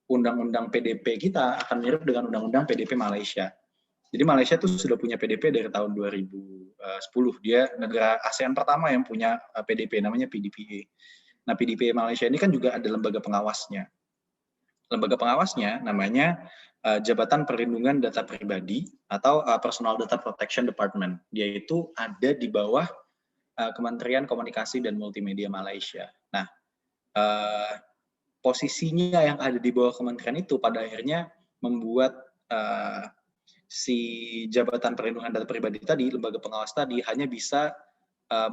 undang-undang PDP kita akan mirip dengan undang-undang PDP Malaysia. Jadi Malaysia itu sudah punya PDP dari tahun 2010. Dia negara ASEAN pertama yang punya PDP, namanya PDPA. Nah, PDPA Malaysia ini kan juga ada lembaga pengawasnya. Lembaga pengawasnya namanya Jabatan Perlindungan Data Pribadi atau Personal Data Protection Department. Dia itu ada di bawah Kementerian Komunikasi dan Multimedia Malaysia. Nah, posisinya yang ada di bawah kementerian itu pada akhirnya membuat si Jabatan Perlindungan Data Pribadi tadi, lembaga pengawas tadi, hanya bisa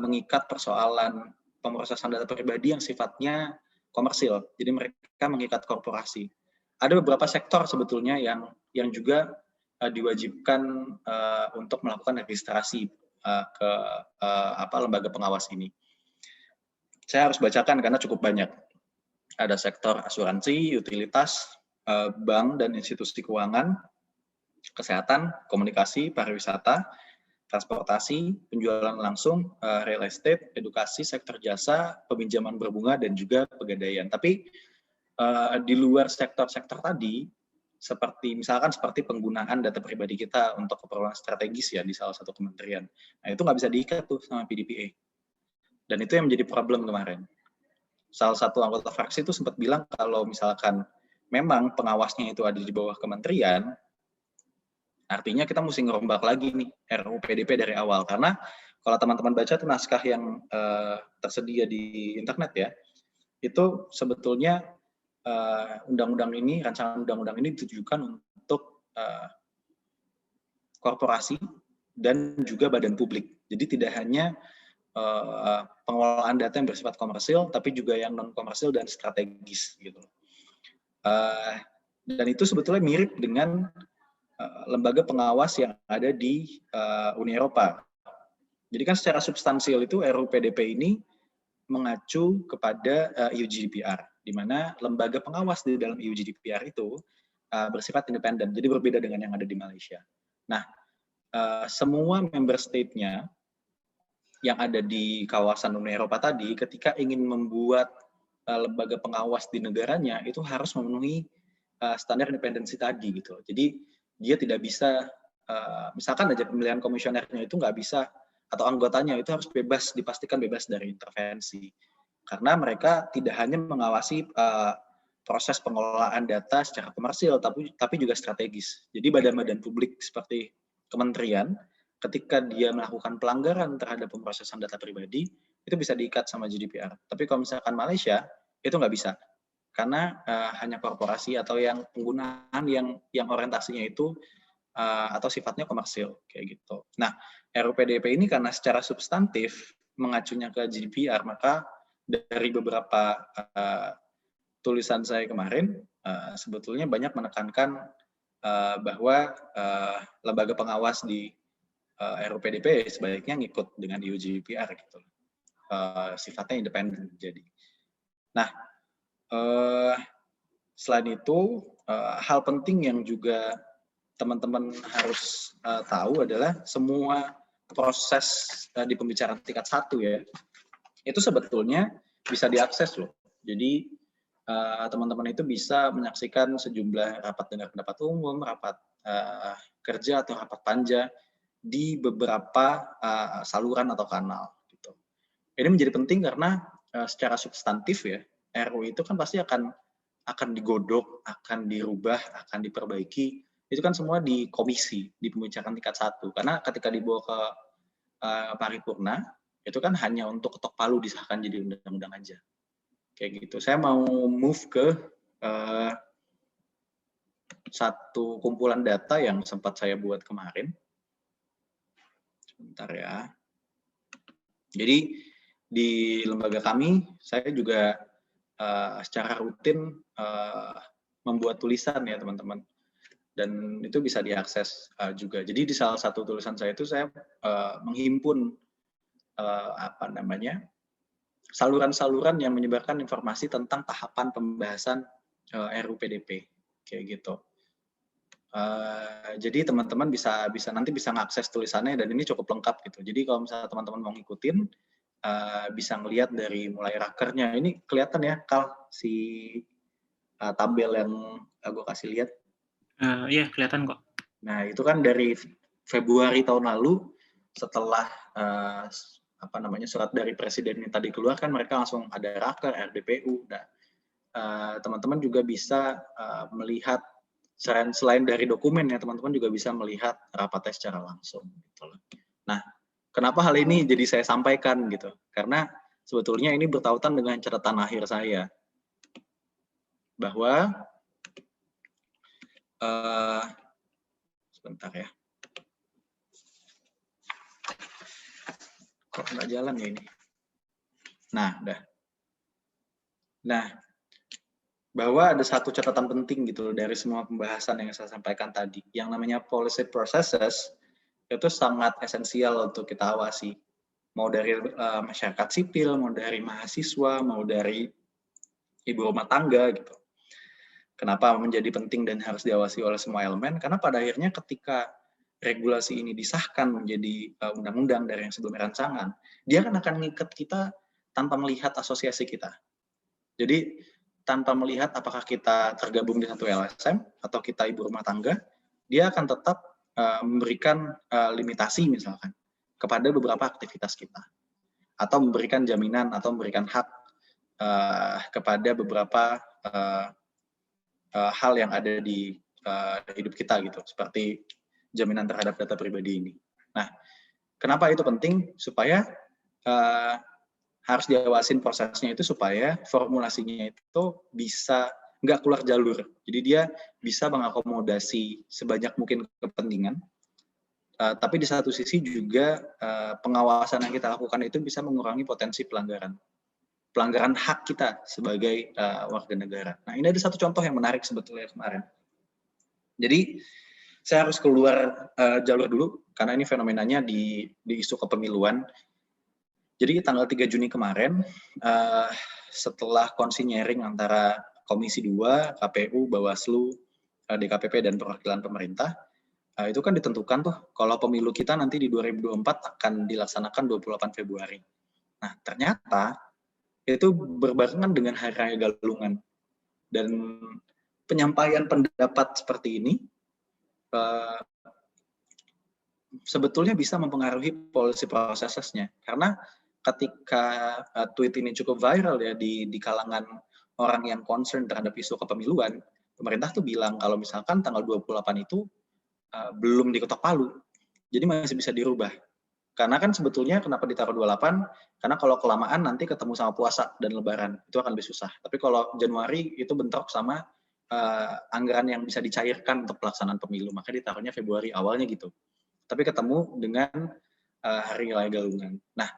mengikat persoalan pemrosesan data pribadi yang sifatnya komersil. Jadi mereka mengikat korporasi. Ada beberapa sektor sebetulnya yang juga diwajibkan untuk melakukan registrasi ke lembaga pengawas ini. Saya harus bacakan karena cukup banyak. Ada sektor asuransi, utilitas, bank dan institusi keuangan, kesehatan, komunikasi, pariwisata, transportasi, penjualan langsung, real estate, edukasi, sektor jasa, peminjaman berbunga, dan juga pegadaian. Tapi di luar sektor-sektor tadi, seperti penggunaan data pribadi kita untuk keperluan strategis ya di salah satu kementerian. Nah, itu nggak bisa diikat tuh sama PDPA. Dan itu yang menjadi problem kemarin. Salah satu anggota fraksi itu sempat bilang kalau misalkan memang pengawasnya itu ada di bawah kementerian, artinya kita mesti ngerombak lagi nih RUU PDP dari awal. Karena kalau teman-teman baca tuh naskah yang tersedia di internet ya, itu sebetulnya rancangan undang-undang ini ditujukan untuk korporasi dan juga badan publik. Jadi tidak hanya pengelolaan data yang bersifat komersil, tapi juga yang non-komersil dan strategis gitu. Dan itu sebetulnya mirip dengan lembaga pengawas yang ada di Uni Eropa. Jadi kan secara substansial itu RUU PDP ini mengacu kepada EU GDPR, di mana lembaga pengawas di dalam EU GDPR itu bersifat independen, jadi berbeda dengan yang ada di Malaysia. Nah, semua member state-nya yang ada di kawasan Uni Eropa tadi, ketika ingin membuat lembaga pengawas di negaranya, itu harus memenuhi standar independensi tadi gitu. Jadi dia tidak bisa, misalkan aja pemilihan komisionernya itu nggak bisa, atau anggotanya itu harus dipastikan bebas dari intervensi. Karena mereka tidak hanya mengawasi proses pengelolaan data secara komersil, tapi juga strategis. Jadi badan-badan publik seperti kementerian, ketika dia melakukan pelanggaran terhadap pemrosesan data pribadi, itu bisa diikat sama GDPR. Tapi kalau misalkan Malaysia, itu nggak bisa. Karena hanya korporasi atau yang penggunaan yang orientasinya itu atau sifatnya komersil, kayak gitu. Nah, RUU PDP ini karena secara substantif mengacunya ke GDPR, maka dari beberapa tulisan saya kemarin, sebetulnya banyak menekankan bahwa lembaga pengawas di RUU PDP sebaiknya ngikut dengan EU GDPR gitu. Sifatnya independen jadi. Nah, selain itu hal penting yang juga teman-teman harus tahu adalah semua proses di pembicaraan tingkat 1 ya, itu sebetulnya bisa diakses loh. Jadi teman-teman itu bisa menyaksikan sejumlah rapat dengar pendapat umum, rapat kerja atau rapat panja di beberapa saluran atau kanal gitu. Ini menjadi penting karena secara substantif ya, RUU itu kan pasti akan digodok, akan dirubah, akan diperbaiki. Itu kan semua di komisi, di pembicaraan tingkat 1. Karena ketika dibawa ke paripurna, itu kan hanya untuk ketok palu disahkan jadi undang-undang aja. Kayak gitu. Saya mau move ke satu kumpulan data yang sempat saya buat kemarin. Sebentar ya. Jadi di lembaga kami, saya juga secara rutin membuat tulisan ya teman-teman. dan itu bisa diakses juga. Jadi di salah satu tulisan saya itu saya menghimpun saluran-saluran yang menyebarkan informasi tentang tahapan pembahasan RUU PDP kayak gitu. Jadi teman-teman bisa nanti bisa mengakses tulisannya dan ini cukup lengkap gitu. Jadi kalau misalnya teman-teman mau ngikutin bisa ngelihat dari mulai rakernya. Ini kelihatan ya Kal si tabel yang gue kasih lihat. Iya, kelihatan kok. Nah, itu kan dari Februari tahun lalu setelah surat dari presiden ini tadi keluar kan mereka langsung ada raker RDPU. Nah, teman-teman juga bisa melihat selain dari dokumen ya, teman-teman juga bisa melihat rapatnya secara langsung gitu loh. Nah, kenapa hal ini jadi saya sampaikan gitu? Karena sebetulnya ini bertautan dengan catatan akhir saya bahwa sebentar ya. Kok nggak jalan ya ini? Nah, bahwa ada satu catatan penting gitu dari semua pembahasan yang saya sampaikan tadi. Yang namanya policy processes itu sangat esensial untuk kita awasi. Mau dari masyarakat sipil, mau dari mahasiswa, mau dari ibu rumah tangga gitu. Kenapa menjadi penting dan harus diawasi oleh semua elemen? Karena pada akhirnya ketika regulasi ini disahkan menjadi undang-undang dari yang sebelumnya rancangan, dia akan mengikat kita tanpa melihat asosiasi kita. Jadi tanpa melihat apakah kita tergabung di satu LSM atau kita ibu rumah tangga, dia akan tetap memberikan limitasi misalkan kepada beberapa aktivitas kita, atau memberikan jaminan atau memberikan hak kepada beberapa hal yang ada di hidup kita gitu, seperti jaminan terhadap data pribadi ini. Nah, kenapa itu penting? Supaya harus diawasin prosesnya itu supaya formulasinya itu bisa nggak keluar jalur. Jadi dia bisa mengakomodasi sebanyak mungkin kepentingan, tapi di satu sisi juga pengawasan yang kita lakukan itu bisa mengurangi potensi pelanggaran hak kita sebagai warga negara. Nah, ini ada satu contoh yang menarik sebetulnya kemarin. Jadi saya harus keluar jalur dulu karena ini fenomenanya di isu kepemiluan. Jadi tanggal 3 Juni kemarin, setelah konsinyering antara Komisi 2, KPU, Bawaslu, DKPP, dan perwakilan pemerintah, itu kan ditentukan tuh kalau pemilu kita nanti di 2024 akan dilaksanakan 28 Februari. Nah, ternyata itu berbarengan dengan Hari Raya Galungan. Dan penyampaian pendapat seperti ini sebetulnya bisa mempengaruhi policy processes-nya. Karena ketika tweet ini cukup viral ya di kalangan orang yang concern terhadap isu kepemiluan, pemerintah tuh bilang kalau misalkan tanggal 28 itu belum diketok palu, jadi masih bisa dirubah. Karena kan sebetulnya kenapa ditaruh 28? Karena kalau kelamaan nanti ketemu sama puasa dan lebaran, itu akan lebih susah. Tapi kalau Januari itu bentrok sama anggaran yang bisa dicairkan untuk pelaksanaan pemilu, maka ditaruhnya Februari awalnya gitu. Tapi ketemu dengan Hari Raya Galungan. Nah,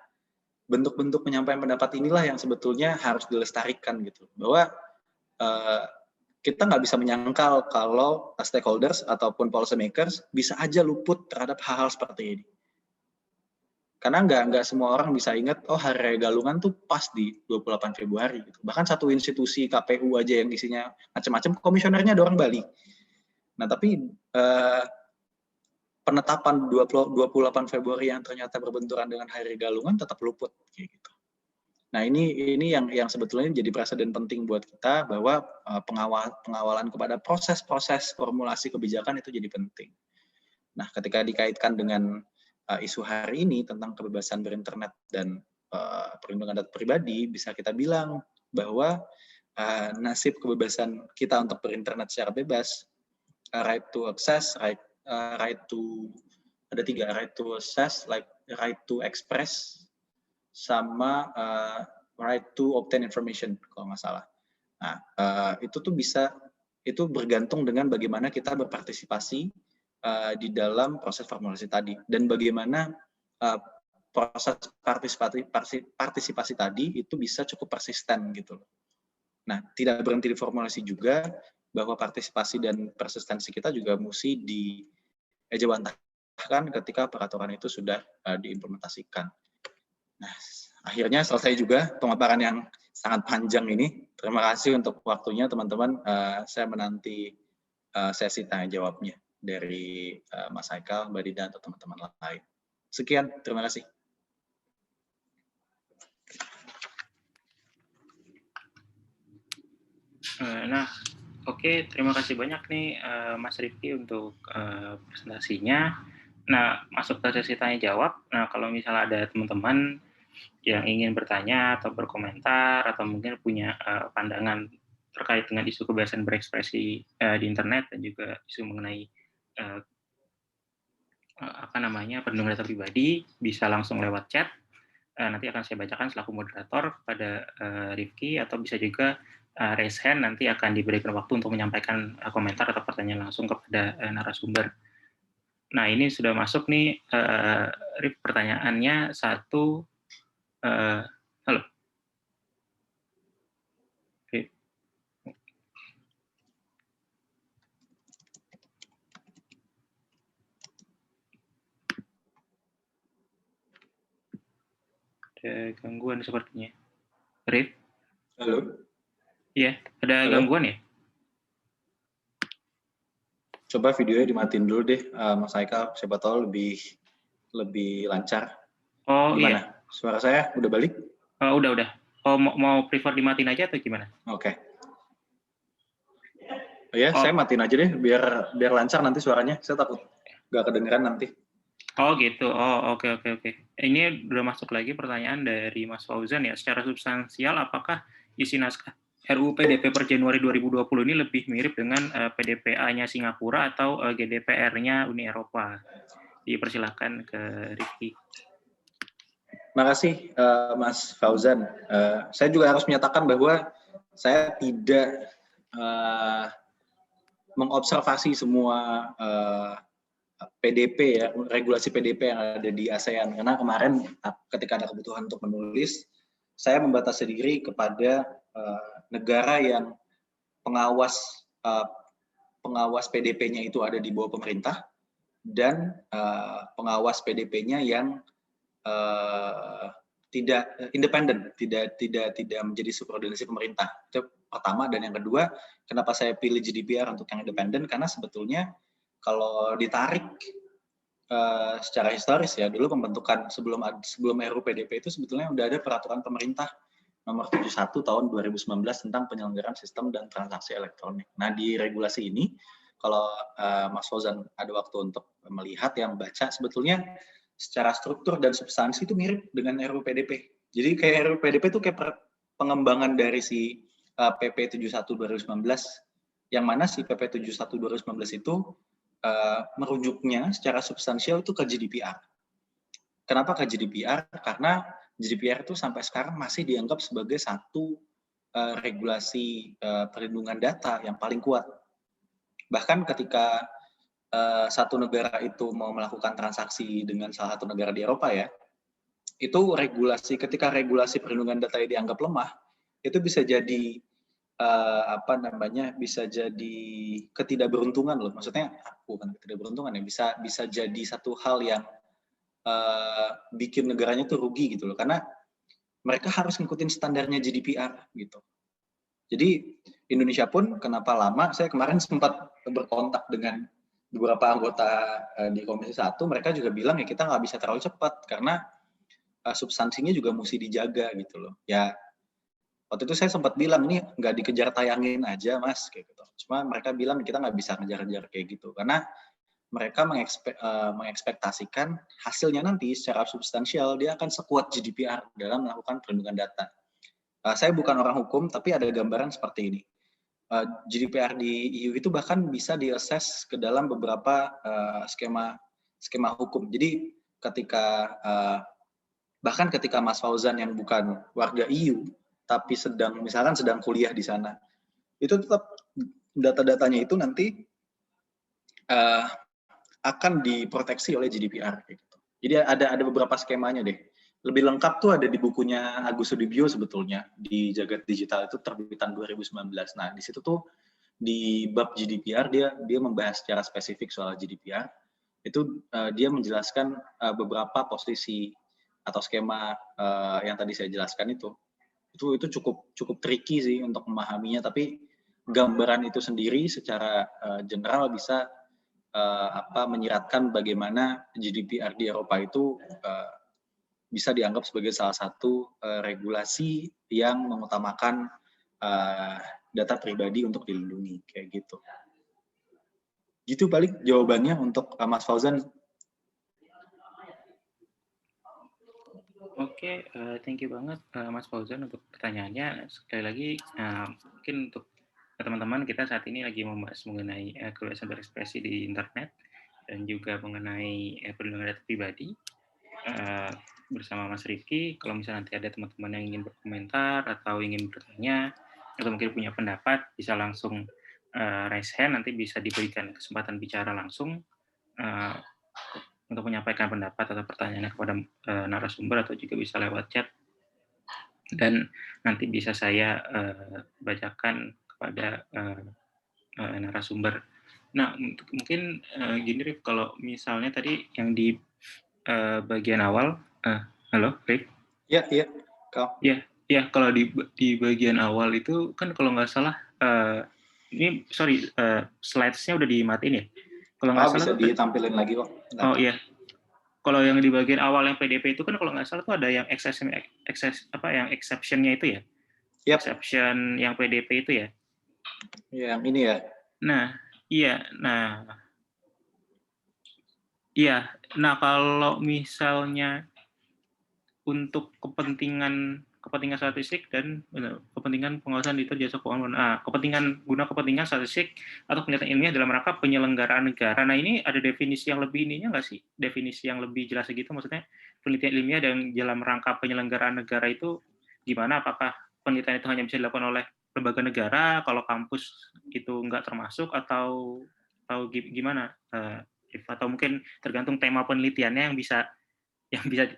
bentuk-bentuk penyampaian pendapat inilah yang sebetulnya harus dilestarikan gitu. Bahwa kita nggak bisa menyangkal kalau stakeholders ataupun policy makers bisa aja luput terhadap hal-hal seperti ini. Karena nggak semua orang bisa ingat, oh Hari Raya Galungan tuh pas di 28 Februari. Gitu. Bahkan satu institusi KPU aja yang isinya macam-macam, komisionernya ada orang Bali. Nah tapi penetapan 28 Februari yang ternyata berbenturan dengan Hari Raya Galungan tetap luput. Kayak gitu. Nah ini yang sebetulnya jadi presiden penting buat kita bahwa pengawalan kepada proses-proses formulasi kebijakan itu jadi penting. Nah ketika dikaitkan dengan isu hari ini tentang kebebasan berinternet dan perlindungan data pribadi, bisa kita bilang bahwa nasib kebebasan kita untuk berinternet secara bebas, right to access, right to ada 3, right to access, like right to express, sama right to obtain information kalau nggak salah. Nah itu tuh itu bergantung dengan bagaimana kita berpartisipasi di dalam proses formulasi tadi dan bagaimana proses partisipasi tadi itu bisa cukup persisten gitu. Nah tidak berhenti di formulasi juga, bahwa partisipasi dan persistensi kita juga mesti diejawantahkan ketika peraturan itu sudah diimplementasikan. Nah, akhirnya selesai juga pemaparan yang sangat panjang ini. Terima kasih untuk waktunya teman-teman. Saya menanti sesi tanya jawabnya dari Mas Haikal, Mbak Dida, atau teman-teman lain. Sekian, terima kasih. Nah, oke, terima kasih banyak nih Mas Rifki untuk presentasinya. Nah, masuk ke sesi tanya jawab. Nah, kalau misalnya ada teman-teman yang ingin bertanya atau berkomentar atau mungkin punya pandangan terkait dengan isu kebebasan berekspresi di internet dan juga isu mengenai perlindungan data pribadi, bisa langsung lewat chat. Nanti akan saya bacakan selaku moderator kepada Rifki, atau bisa juga raise hand, nanti akan diberikan waktu untuk menyampaikan komentar atau pertanyaan langsung kepada narasumber. Nah, ini sudah masuk nih, Rif, pertanyaannya satu. Halo. Rif. Ada gangguan sepertinya. Rif? Halo? Iya, ada Halo? gangguan ya? Coba videonya dimatiin dulu deh, Mas Haikal. Siapa tahu lebih lancar. Oh, gimana? iya. Suara saya udah balik? Udah. Oh, mau prefer dimatiin aja atau gimana? Oke. Ya, saya matiin aja deh, biar lancar nanti suaranya. Saya takut nggak kedengeran nanti. Oh gitu. Oh, oke. Ini udah masuk lagi pertanyaan dari Mas Fauzan ya. Secara substansial, apakah isi naskah RUU PDP per Januari 2020 ini lebih mirip dengan PDPA-nya Singapura atau GDPR-nya Uni Eropa? Dipersilakan ke Rifki. Makasih Mas Fauzan. Saya juga harus menyatakan bahwa saya tidak mengobservasi semua PDP ya, regulasi PDP yang ada di ASEAN. Karena kemarin ketika ada kebutuhan untuk menulis, saya membatasi diri kepada negara yang pengawas PDP-nya itu ada di bawah pemerintah, dan pengawas PDP-nya yang tidak independen, tidak menjadi subordinasi pemerintah. Itu pertama. Dan yang kedua, kenapa saya pilih GDPR untuk yang independen? Karena sebetulnya kalau ditarik secara historis ya, dulu pembentukan sebelum RUU PDP itu sebetulnya udah ada peraturan pemerintah nomor 71 tahun 2019 tentang penyelenggaraan sistem dan transaksi elektronik. Nah, di regulasi ini, kalau Mas Fauzan ada waktu untuk melihat, yang baca, sebetulnya secara struktur dan substansi itu mirip dengan RUU PDP. Jadi kayak RUU PDP itu kayak pengembangan dari si PP 71 2019, yang mana si PP 71 2019 itu merujuknya secara substansial itu ke GDPR. Kenapa ke GDPR? Karena GDPR itu sampai sekarang masih dianggap sebagai satu regulasi perlindungan data yang paling kuat. Bahkan ketika satu negara itu mau melakukan transaksi dengan salah satu negara di Eropa ya, itu ketika regulasi perlindungan data dianggap lemah, itu bisa jadi bisa jadi ketidakberuntungan loh. Maksudnya bukan ketidakberuntungan ya, bisa jadi satu hal yang bikin negaranya tuh rugi gitu loh, karena mereka harus ngikutin standarnya GDPR gitu. Jadi Indonesia pun kenapa lama, saya kemarin sempat berkontak dengan beberapa anggota di Komisi 1, mereka juga bilang ya kita nggak bisa terlalu cepat karena substansinya juga mesti dijaga gitu loh. Ya waktu itu saya sempat bilang ini nggak dikejar tayangin aja mas kayak gitu. Cuma mereka bilang kita nggak bisa ngejar-ngejar kayak gitu karena mereka mengekspektasikan hasilnya nanti secara substansial dia akan sekuat GDPR dalam melakukan perlindungan data. Saya bukan orang hukum, tapi ada gambaran seperti ini. GDPR di EU itu bahkan bisa diakses ke dalam beberapa skema hukum. Jadi bahkan ketika Mas Fauzan yang bukan warga EU, tapi misalkan sedang kuliah di sana, itu tetap data-datanya itu nanti akan diproteksi oleh GDPR. Gitu. Jadi ada beberapa skemanya deh. Lebih lengkap tuh ada di bukunya Agus Sudibyo sebetulnya, di Jagat Digital, itu terbitan 2019. Nah, di situ tuh di bab GDPR dia membahas secara spesifik soal GDPR. Itu dia menjelaskan beberapa posisi atau skema yang tadi saya jelaskan itu cukup tricky sih untuk memahaminya, tapi gambaran itu sendiri secara general bisa menyiratkan bagaimana GDPR di Eropa itu bisa dianggap sebagai salah satu regulasi yang mengutamakan data pribadi untuk dilindungi, kayak gitu. Gitu paling jawabannya untuk Mas Fauzan. Oke, thank you banget Mas Fauzan untuk pertanyaannya. Sekali lagi, mungkin untuk teman-teman, kita saat ini lagi membahas mengenai kebebasan berekspresi di internet dan juga mengenai perlindungan data pribadi bersama Mas Rifki. Kalau misalnya nanti ada teman-teman yang ingin berkomentar atau ingin bertanya atau mungkin punya pendapat, bisa langsung raise hand, nanti bisa diberikan kesempatan bicara langsung untuk menyampaikan pendapat atau pertanyaannya kepada narasumber, atau juga bisa lewat chat dan nanti bisa saya bacakan kepada narasumber. Nah, mungkin gini Rif, kalau misalnya tadi yang di bagian awal, halo Rif? Iya, kau. Ya, kalau di bagian awal itu kan kalau nggak salah, ini sorry, slides-nya udah dimatiin ya? Kalau nggak salah bisa ditampilin lagi kok. Oh iya, kalau yang di bagian awal yang PDP itu kan kalau nggak salah tuh ada yang yang exception-nya itu ya? Yep. Exception yang PDP itu ya? Yang ini ya? Nah, iya. Nah kalau misalnya untuk kepentingan statistik dan kepentingan pengawasan di jasa keuangan, kepentingan statistik atau penelitian ilmiah dalam rangka penyelenggaraan negara. Nah, ini ada definisi yang lebih ininya nggak sih? Definisi yang lebih jelas gitu, maksudnya penelitian ilmiah dan dalam rangka penyelenggaraan negara itu gimana? Apakah penelitian itu hanya bisa dilakukan oleh lembaga negara, kalau kampus itu nggak termasuk, atau gimana? Atau mungkin tergantung tema penelitiannya yang bisa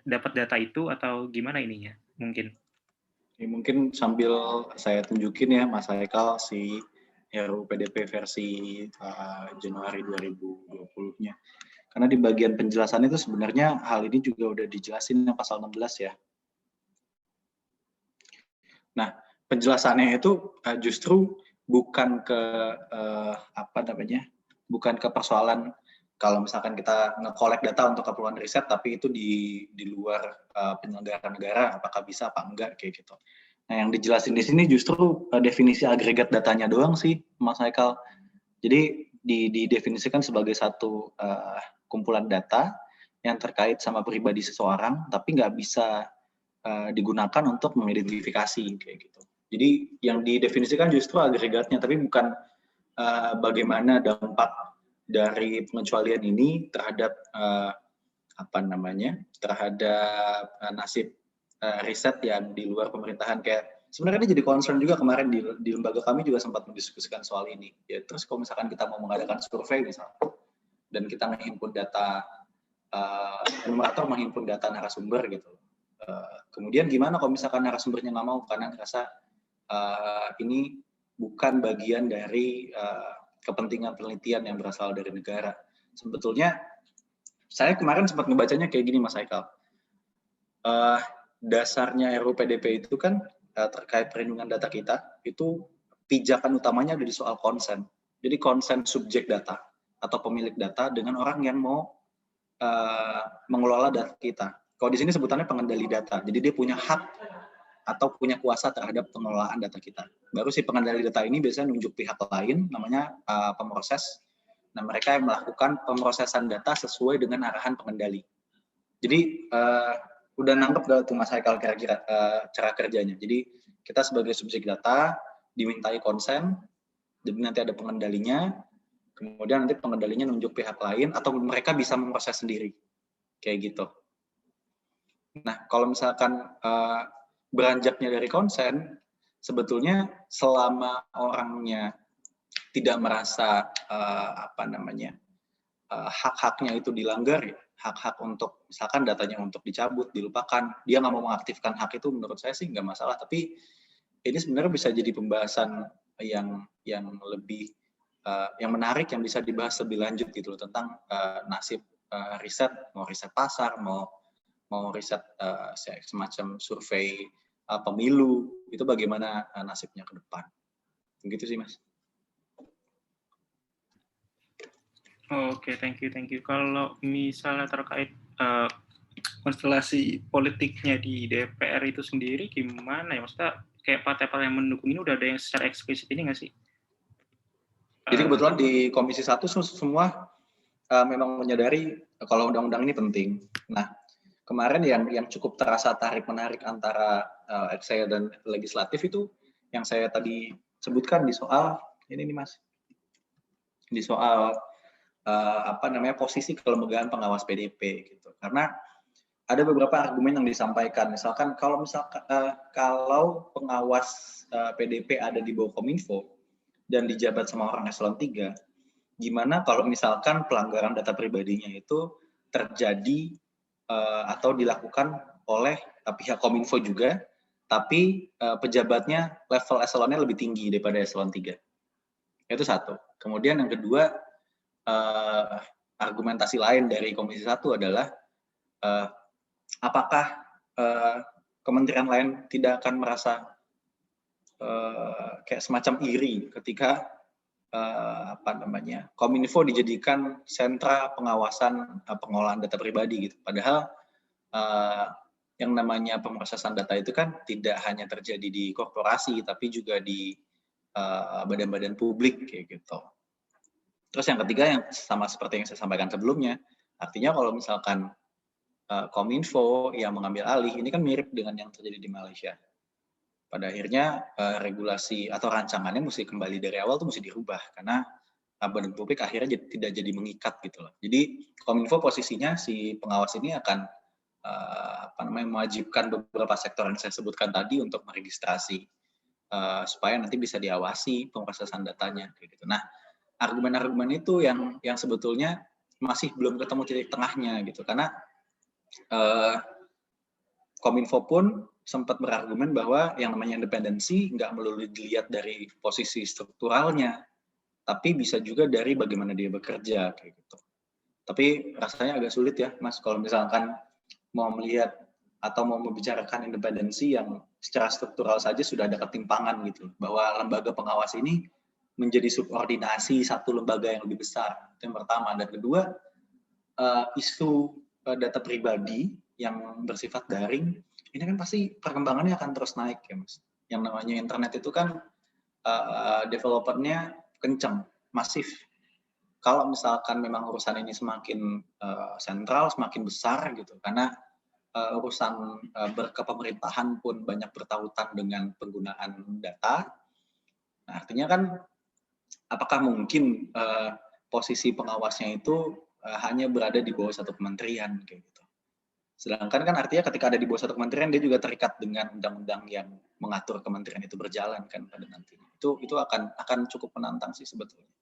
dapat data itu, atau gimana ininya mungkin? Mungkin sambil saya tunjukin ya Mas Haikal si RUU PDP versi Januari 2020-nya. Karena di bagian penjelasan itu sebenarnya hal ini juga udah dijelasin yang pasal 16 ya. Nah, penjelasannya itu justru bukan ke bukan ke persoalan kalau misalkan kita nge-collect data untuk keperluan riset, tapi itu di luar penyelenggara negara, apakah bisa apa enggak, kayak gitu. Nah, yang dijelasin di sini justru definisi agregat datanya doang sih, Mas Haikal. Jadi didefinisikan sebagai satu kumpulan data yang terkait sama pribadi seseorang, tapi nggak bisa digunakan untuk mengidentifikasi, kayak gitu. Jadi yang didefinisikan justru agregatnya, tapi bukan bagaimana dampak dari pengecualian ini terhadap terhadap nasib riset yang di luar pemerintahan. Kayak sebenarnya ini jadi concern juga kemarin di lembaga kami juga sempat mendiskusikan soal ini. Ya, terus kalau misalkan kita mau mengadakan survei misalnya, dan kita menghimpun data atau menghimpun data narasumber gitu, kemudian gimana kalau misalkan narasumbernya nggak mau karena ngerasa ini bukan bagian dari kepentingan penelitian yang berasal dari negara. Sebetulnya saya kemarin sempat ngebacanya kayak gini Mas Haikal. Dasarnya RUU PDP itu kan terkait perlindungan data kita, itu pijakan utamanya ada di soal konsen. Jadi konsen subjek data atau pemilik data dengan orang yang mau mengelola data kita. Kalau di sini sebutannya pengendali data. Jadi dia punya hak atau punya kuasa terhadap pengelolaan data kita. Baru si pengendali data ini biasanya nunjuk pihak lain, namanya pemroses. Nah, mereka yang melakukan pemrosesan data sesuai dengan arahan pengendali. Jadi, udah nangkep gak tuh Mas Haikal kira-kira cara kerjanya. Jadi, kita sebagai subjek data dimintai konsen, jadi nanti ada pengendalinya, kemudian nanti pengendalinya nunjuk pihak lain, atau mereka bisa memproses sendiri. Kayak gitu. Nah, kalau misalkan beranjaknya dari konsen, sebetulnya selama orangnya tidak merasa hak-haknya itu dilanggar, ya, hak-hak untuk misalkan datanya untuk dicabut, dilupakan, dia nggak mau mengaktifkan hak itu, menurut saya sih nggak masalah. Tapi ini sebenarnya bisa jadi pembahasan yang lebih yang menarik yang bisa dibahas lebih lanjut gitu loh, tentang nasib riset, mau riset pasar, mau riset semacam survei pemilu, itu bagaimana nasibnya ke depan. Begitu sih, Mas. Oke, thank you. Kalau misalnya terkait konstelasi politiknya di DPR itu sendiri gimana ya? Maksudnya kayak partai-partai yang mendukung ini udah ada yang secara eksplisit ini nggak sih? Jadi kebetulan di Komisi 1 semua memang menyadari kalau undang-undang ini penting. Nah, kemarin yang cukup terasa tarik-menarik antara eksekutif dan legislatif itu yang saya tadi sebutkan di soal ini nih, Mas. Di soal posisi kelembagaan pengawas PDP gitu. Karena ada beberapa argumen yang disampaikan, misalkan kalau pengawas PDP ada di bawah Kominfo dan dijabat sama orang eselon 3, gimana kalau misalkan pelanggaran data pribadinya itu terjadi atau dilakukan oleh pihak Kominfo juga, tapi pejabatnya level eselonnya lebih tinggi daripada eselon 3. Itu satu. Kemudian yang kedua, argumentasi lain dari Komisi 1 adalah apakah kementerian lain tidak akan merasa kayak semacam iri ketika Kominfo dijadikan sentra pengawasan pengolahan data pribadi gitu. Padahal yang namanya pemrosesan data itu kan tidak hanya terjadi di korporasi, tapi juga di badan-badan publik kayak gitu. Terus yang ketiga yang sama seperti yang saya sampaikan sebelumnya, artinya kalau misalkan Kominfo yang mengambil alih, ini kan mirip dengan yang terjadi di Malaysia. Pada akhirnya regulasi atau rancangannya mesti kembali dari awal tuh mesti dirubah karena badan publik akhirnya tidak jadi mengikat gitu loh. Jadi Kominfo posisinya si pengawas ini akan mewajibkan beberapa sektor yang saya sebutkan tadi untuk meregistrasi supaya nanti bisa diawasi pemrosesan datanya kayak gitu. Nah, argumen-argumen itu yang sebetulnya masih belum ketemu titik tengahnya gitu, karena Kominfo pun sempat berargumen bahwa yang namanya independensi nggak melulu dilihat dari posisi strukturalnya, tapi bisa juga dari bagaimana dia bekerja kayak gitu. Tapi rasanya agak sulit ya, Mas, kalau misalkan mau melihat atau mau membicarakan independensi yang secara struktural saja sudah ada ketimpangan gitu, bahwa lembaga pengawas ini menjadi subordinasi satu lembaga yang lebih besar. Itu yang pertama. Dan kedua, isu data pribadi yang bersifat daring, ini kan pasti perkembangannya akan terus naik ya, Mas. Yang namanya internet itu kan developernya kencang, masif. Kalau misalkan memang urusan ini semakin sentral, semakin besar gitu, karena urusan berkepemerintahan pun banyak bertautan dengan penggunaan data. Nah, artinya kan apakah mungkin posisi pengawasnya itu hanya berada di bawah satu kementerian kayak gitu. Sedangkan kan artinya ketika ada di bawah satu kementerian dia juga terikat dengan undang-undang yang mengatur kementerian itu berjalan kan pada nantinya. Itu akan cukup menantang sih sebetulnya.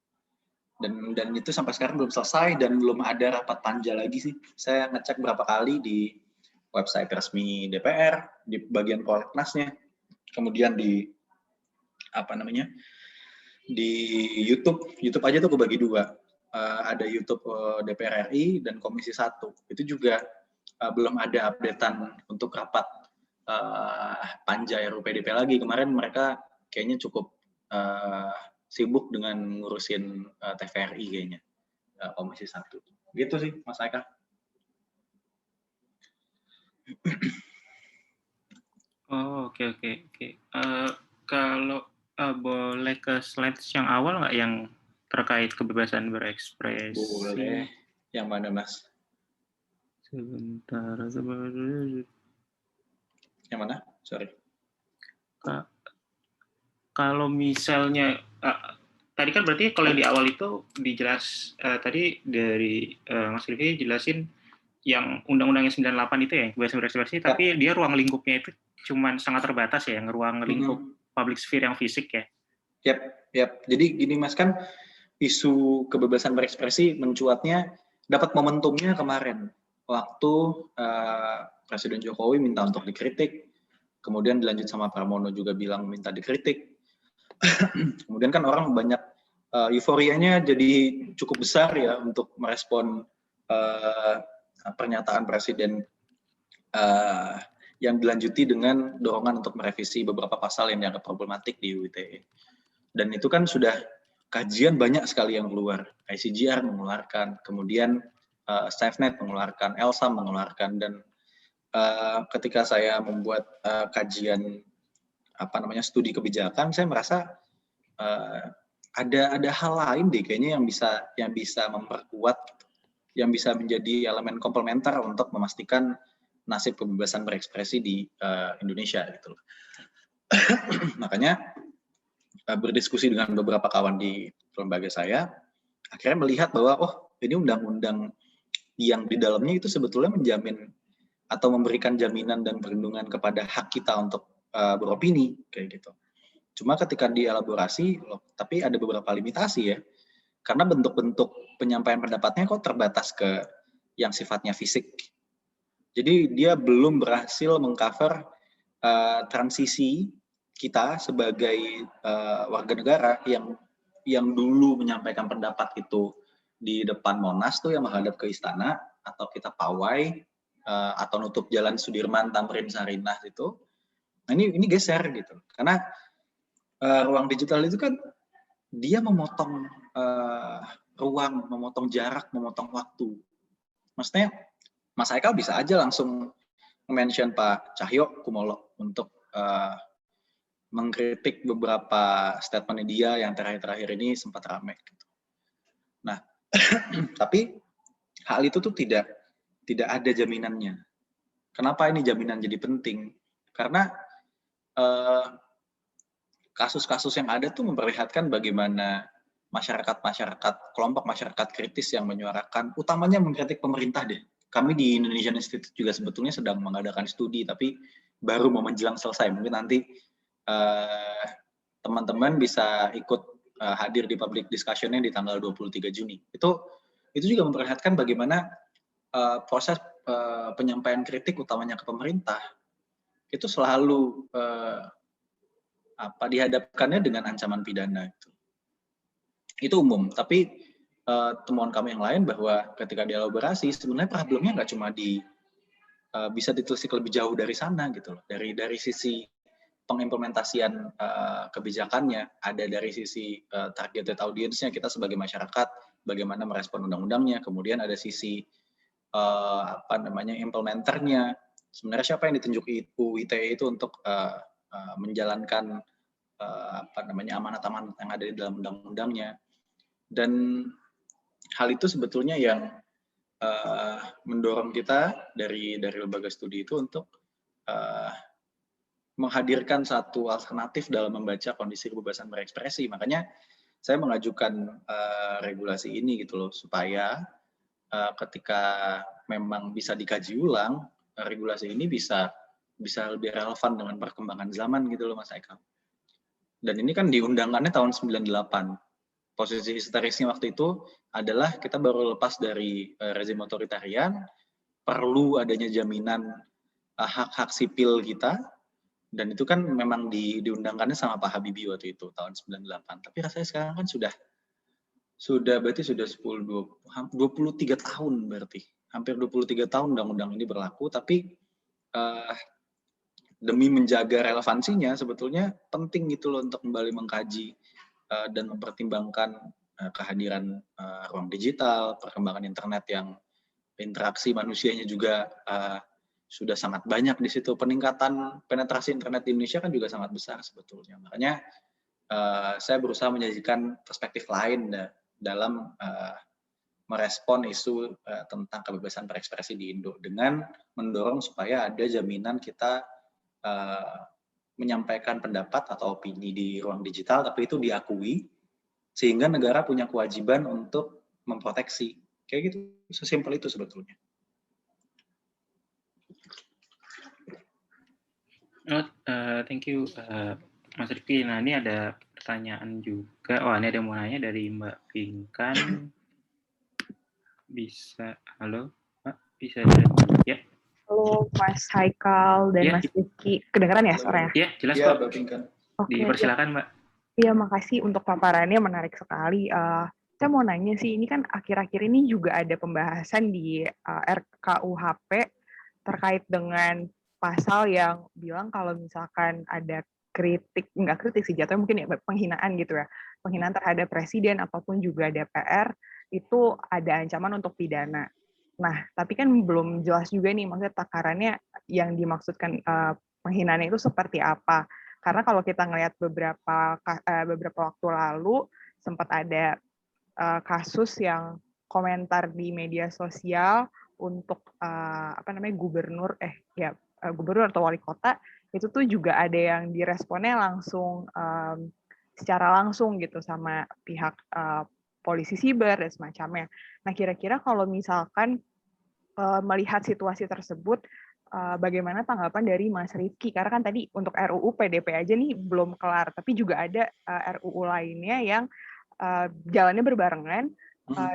Dan itu sampai sekarang belum selesai dan belum ada rapat panja lagi sih. Saya ngecek berapa kali di website resmi DPR, di bagian prolegnasnya, kemudian di di YouTube aja tuh kebagi dua. Ada YouTube DPR RI dan Komisi 1. Itu juga belum ada updatean untuk rapat panja RUU PDP lagi. Kemarin mereka kayaknya cukup sibuk dengan ngurusin TVRI kayaknya, Komisi 1. Gitu sih, Mas Aika. Oh, oke. Kalau boleh ke slides yang awal nggak yang terkait kebebasan berekspresi? Boleh. Yang mana, Mas? Sebentar. Yang mana? Sorry. Kalau misalnya tadi kan berarti kalau yang di awal itu tadi dari Mas Rifki jelasin yang undang-undang 98 itu ya kebebasan berekspresi, tapi dia ruang lingkupnya itu cuman sangat terbatas ya, yang ruang lingkup public sphere yang fisik ya. Yap. Jadi gini Mas, kan isu kebebasan berekspresi mencuatnya dapat momentumnya kemarin waktu Presiden Jokowi minta untuk dikritik, kemudian dilanjut sama Pramono juga bilang minta dikritik. Kemudian kan orang banyak euforianya jadi cukup besar ya untuk merespon pernyataan Presiden yang dilanjuti dengan dorongan untuk merevisi beberapa pasal yang dianggap problematik di UU ITE. Dan itu kan sudah kajian banyak sekali yang keluar. ICGR mengeluarkan, kemudian SafeNet mengeluarkan, ELSA mengeluarkan, dan ketika saya membuat kajian studi kebijakan, saya merasa ada hal lain deh kayaknya yang bisa memperkuat, yang bisa menjadi elemen komplementer untuk memastikan nasib kebebasan berekspresi di Indonesia gitu loh. Makanya berdiskusi dengan beberapa kawan di lembaga saya, akhirnya melihat bahwa ini undang-undang yang di dalamnya itu sebetulnya menjamin atau memberikan jaminan dan perlindungan kepada hak kita untuk beropini kayak gitu. Cuma ketika dielaborasi, tapi ada beberapa limitasi ya, karena bentuk-bentuk penyampaian pendapatnya kok terbatas ke yang sifatnya fisik. Jadi dia belum berhasil mengcover transisi kita sebagai warga negara yang dulu menyampaikan pendapat itu di depan Monas tuh yang menghadap ke istana, atau kita pawai atau nutup jalan Sudirman, Tamrin, Sarinah itu. Nah ini geser gitu, karena ruang digital itu kan dia memotong ruang, memotong jarak, memotong waktu. Maksudnya Mas Haikal bisa aja langsung mention Pak Cahyo Kumolo untuk mengkritik beberapa statement dia yang terakhir-terakhir ini sempat ramai. Gitu. Nah, tapi hal itu tuh tidak ada jaminannya. Kenapa ini jaminan jadi penting? Karena kasus-kasus yang ada tuh memperlihatkan bagaimana masyarakat, kelompok masyarakat kritis yang menyuarakan, utamanya mengkritik pemerintah deh. Kami di Indonesian Institute juga sebetulnya sedang mengadakan studi, tapi baru mau menjelang selesai. Mungkin nanti teman-teman bisa ikut hadir di public discussion-nya di tanggal 23 Juni. Itu juga memperlihatkan bagaimana proses penyampaian kritik utamanya ke pemerintah itu selalu dihadapkannya dengan ancaman pidana itu umum. Tapi temuan kami yang lain bahwa ketika dielaborasi sebenarnya problemnya nggak cuma bisa ditelisik lebih jauh dari sana gitu loh. Dari sisi pengimplementasian kebijakannya, ada dari sisi targeted audience-nya kita sebagai masyarakat bagaimana merespon undang-undangnya, kemudian ada sisi implementernya. Sebenarnya siapa yang ditunjuk UU ITE itu untuk menjalankan amanat-amanat yang ada di dalam undang-undangnya. Dan hal itu sebetulnya yang mendorong kita dari lembaga studi itu untuk menghadirkan satu alternatif dalam membaca kondisi kebebasan berekspresi. Makanya saya mengajukan regulasi ini gitu loh, supaya ketika memang bisa dikaji ulang, regulasi ini bisa lebih relevan dengan perkembangan zaman gitu loh Mas Haikal. Dan ini kan diundangkannya tahun 98. Posisi histerisnya waktu itu adalah kita baru lepas dari rezim otoritarian, perlu adanya jaminan hak-hak sipil kita, dan itu kan memang diundangkannya sama Pak Habibie waktu itu tahun 98. Tapi rasanya sekarang kan sudah berarti sudah 23 tahun berarti. Hampir 23 tahun undang-undang ini berlaku, tapi demi menjaga relevansinya sebetulnya penting gitu loh untuk kembali mengkaji dan mempertimbangkan kehadiran ruang digital, perkembangan internet yang interaksi manusianya juga sudah sangat banyak di situ. Peningkatan penetrasi internet di Indonesia kan juga sangat besar sebetulnya. Makanya saya berusaha menyajikan perspektif lain dalam merespon isu tentang kebebasan berekspresi di Indo dengan mendorong supaya ada jaminan kita menyampaikan pendapat atau opini di ruang digital, tapi itu diakui sehingga negara punya kewajiban untuk memproteksi. Kayak gitu, sesimpel itu sebetulnya. Thank you, Mas Rifki. Nah, ini ada pertanyaan juga. Oh, ini ada yang mau nanya dari Mbak Pinkan. Bisa, halo, Pak? Bisa ya? Halo, Mas Haikal dan ya. Mas Rifki. Kedengaran ya suaranya? Iya, jelas ya, kok. Mbak Pinkan. Dipersilakan, Mbak. Iya, makasih untuk paparannya, menarik sekali. Saya mau nanya sih, ini kan akhir-akhir ini juga ada pembahasan di RKUHP terkait dengan pasal yang bilang kalau misalkan ada kritik, nggak kritik sih jatuhnya mungkin ya penghinaan gitu ya, penghinaan terhadap presiden ataupun juga DPR, itu ada ancaman untuk pidana. Nah, tapi kan belum jelas juga nih, maksudnya takarannya yang dimaksudkan penghinaannya itu seperti apa. Karena kalau kita ngelihat beberapa waktu lalu sempat ada kasus yang komentar di media sosial untuk gubernur atau wali kota itu tuh juga ada yang diresponnya langsung secara langsung gitu sama pihak polisi siber dan semacamnya. Nah, kira-kira kalau misalkan melihat situasi tersebut, bagaimana tanggapan dari Mas Rifki? Karena kan tadi untuk RUU PDP aja nih belum kelar, tapi juga ada RUU lainnya yang jalannya berbarengan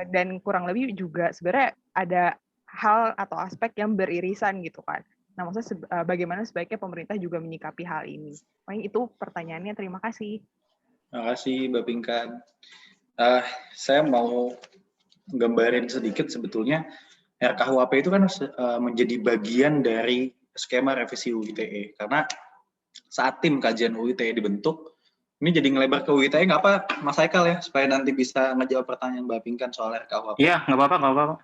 dan kurang lebih juga sebenarnya ada hal atau aspek yang beririsan gitu kan. Nah, maksudnya bagaimana sebaiknya pemerintah juga menyikapi hal ini? Makanya itu pertanyaannya. Terima kasih. Terima kasih, Mbak Pinkan. Saya mau gambarin sedikit sebetulnya RKUHP itu kan menjadi bagian dari skema revisi UU ITE. Karena saat tim kajian UU ITE dibentuk, ini jadi ngelebar ke UU ITE, nggak apa, Mas Haikal ya, supaya nanti bisa ngejawab pertanyaan Mbak Pinkan soal RKUHP. Iya, nggak apa-apa.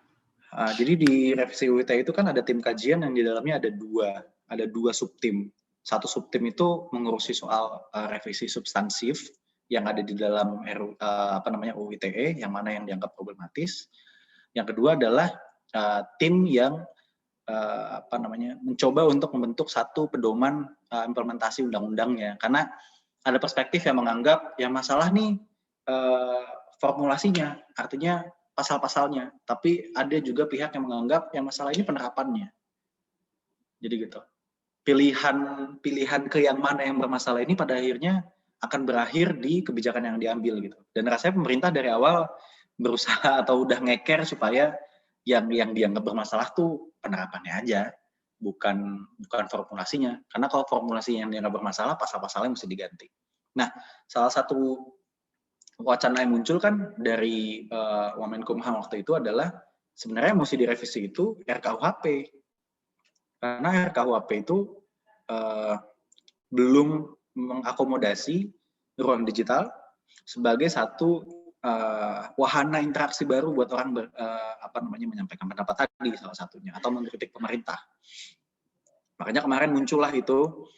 Jadi di revisi UU ITE itu kan ada tim kajian yang di dalamnya ada dua subtim. Satu subtim itu mengurusi soal revisi substansif yang ada di dalam UU ITE, yang mana yang dianggap problematis. Yang kedua adalah tim yang mencoba untuk membentuk satu pedoman implementasi undang-undangnya, karena ada perspektif yang menganggap yang masalah nih formulasinya, artinya pasal-pasalnya, tapi ada juga pihak yang menganggap yang masalah ini penerapannya. Jadi gitu. Pilihan ke yang mana yang bermasalah ini pada akhirnya akan berakhir di kebijakan yang diambil gitu. Dan rasanya pemerintah dari awal berusaha atau udah ngeker supaya yang dianggap bermasalah tuh penerapannya aja, bukan formulasinya. Karena kalau formulasinya yang dianggap bermasalah, pasal-pasalnya mesti diganti. Nah, salah satu wacana yang muncul kan dari Wamenkumham waktu itu adalah sebenarnya mesti direvisi itu RKUHP. Karena RKUHP itu belum mengakomodasi ruang digital sebagai satu wahana interaksi baru buat orang menyampaikan pendapat tadi salah satunya, atau mengkritik pemerintah. Makanya kemarin muncullah itu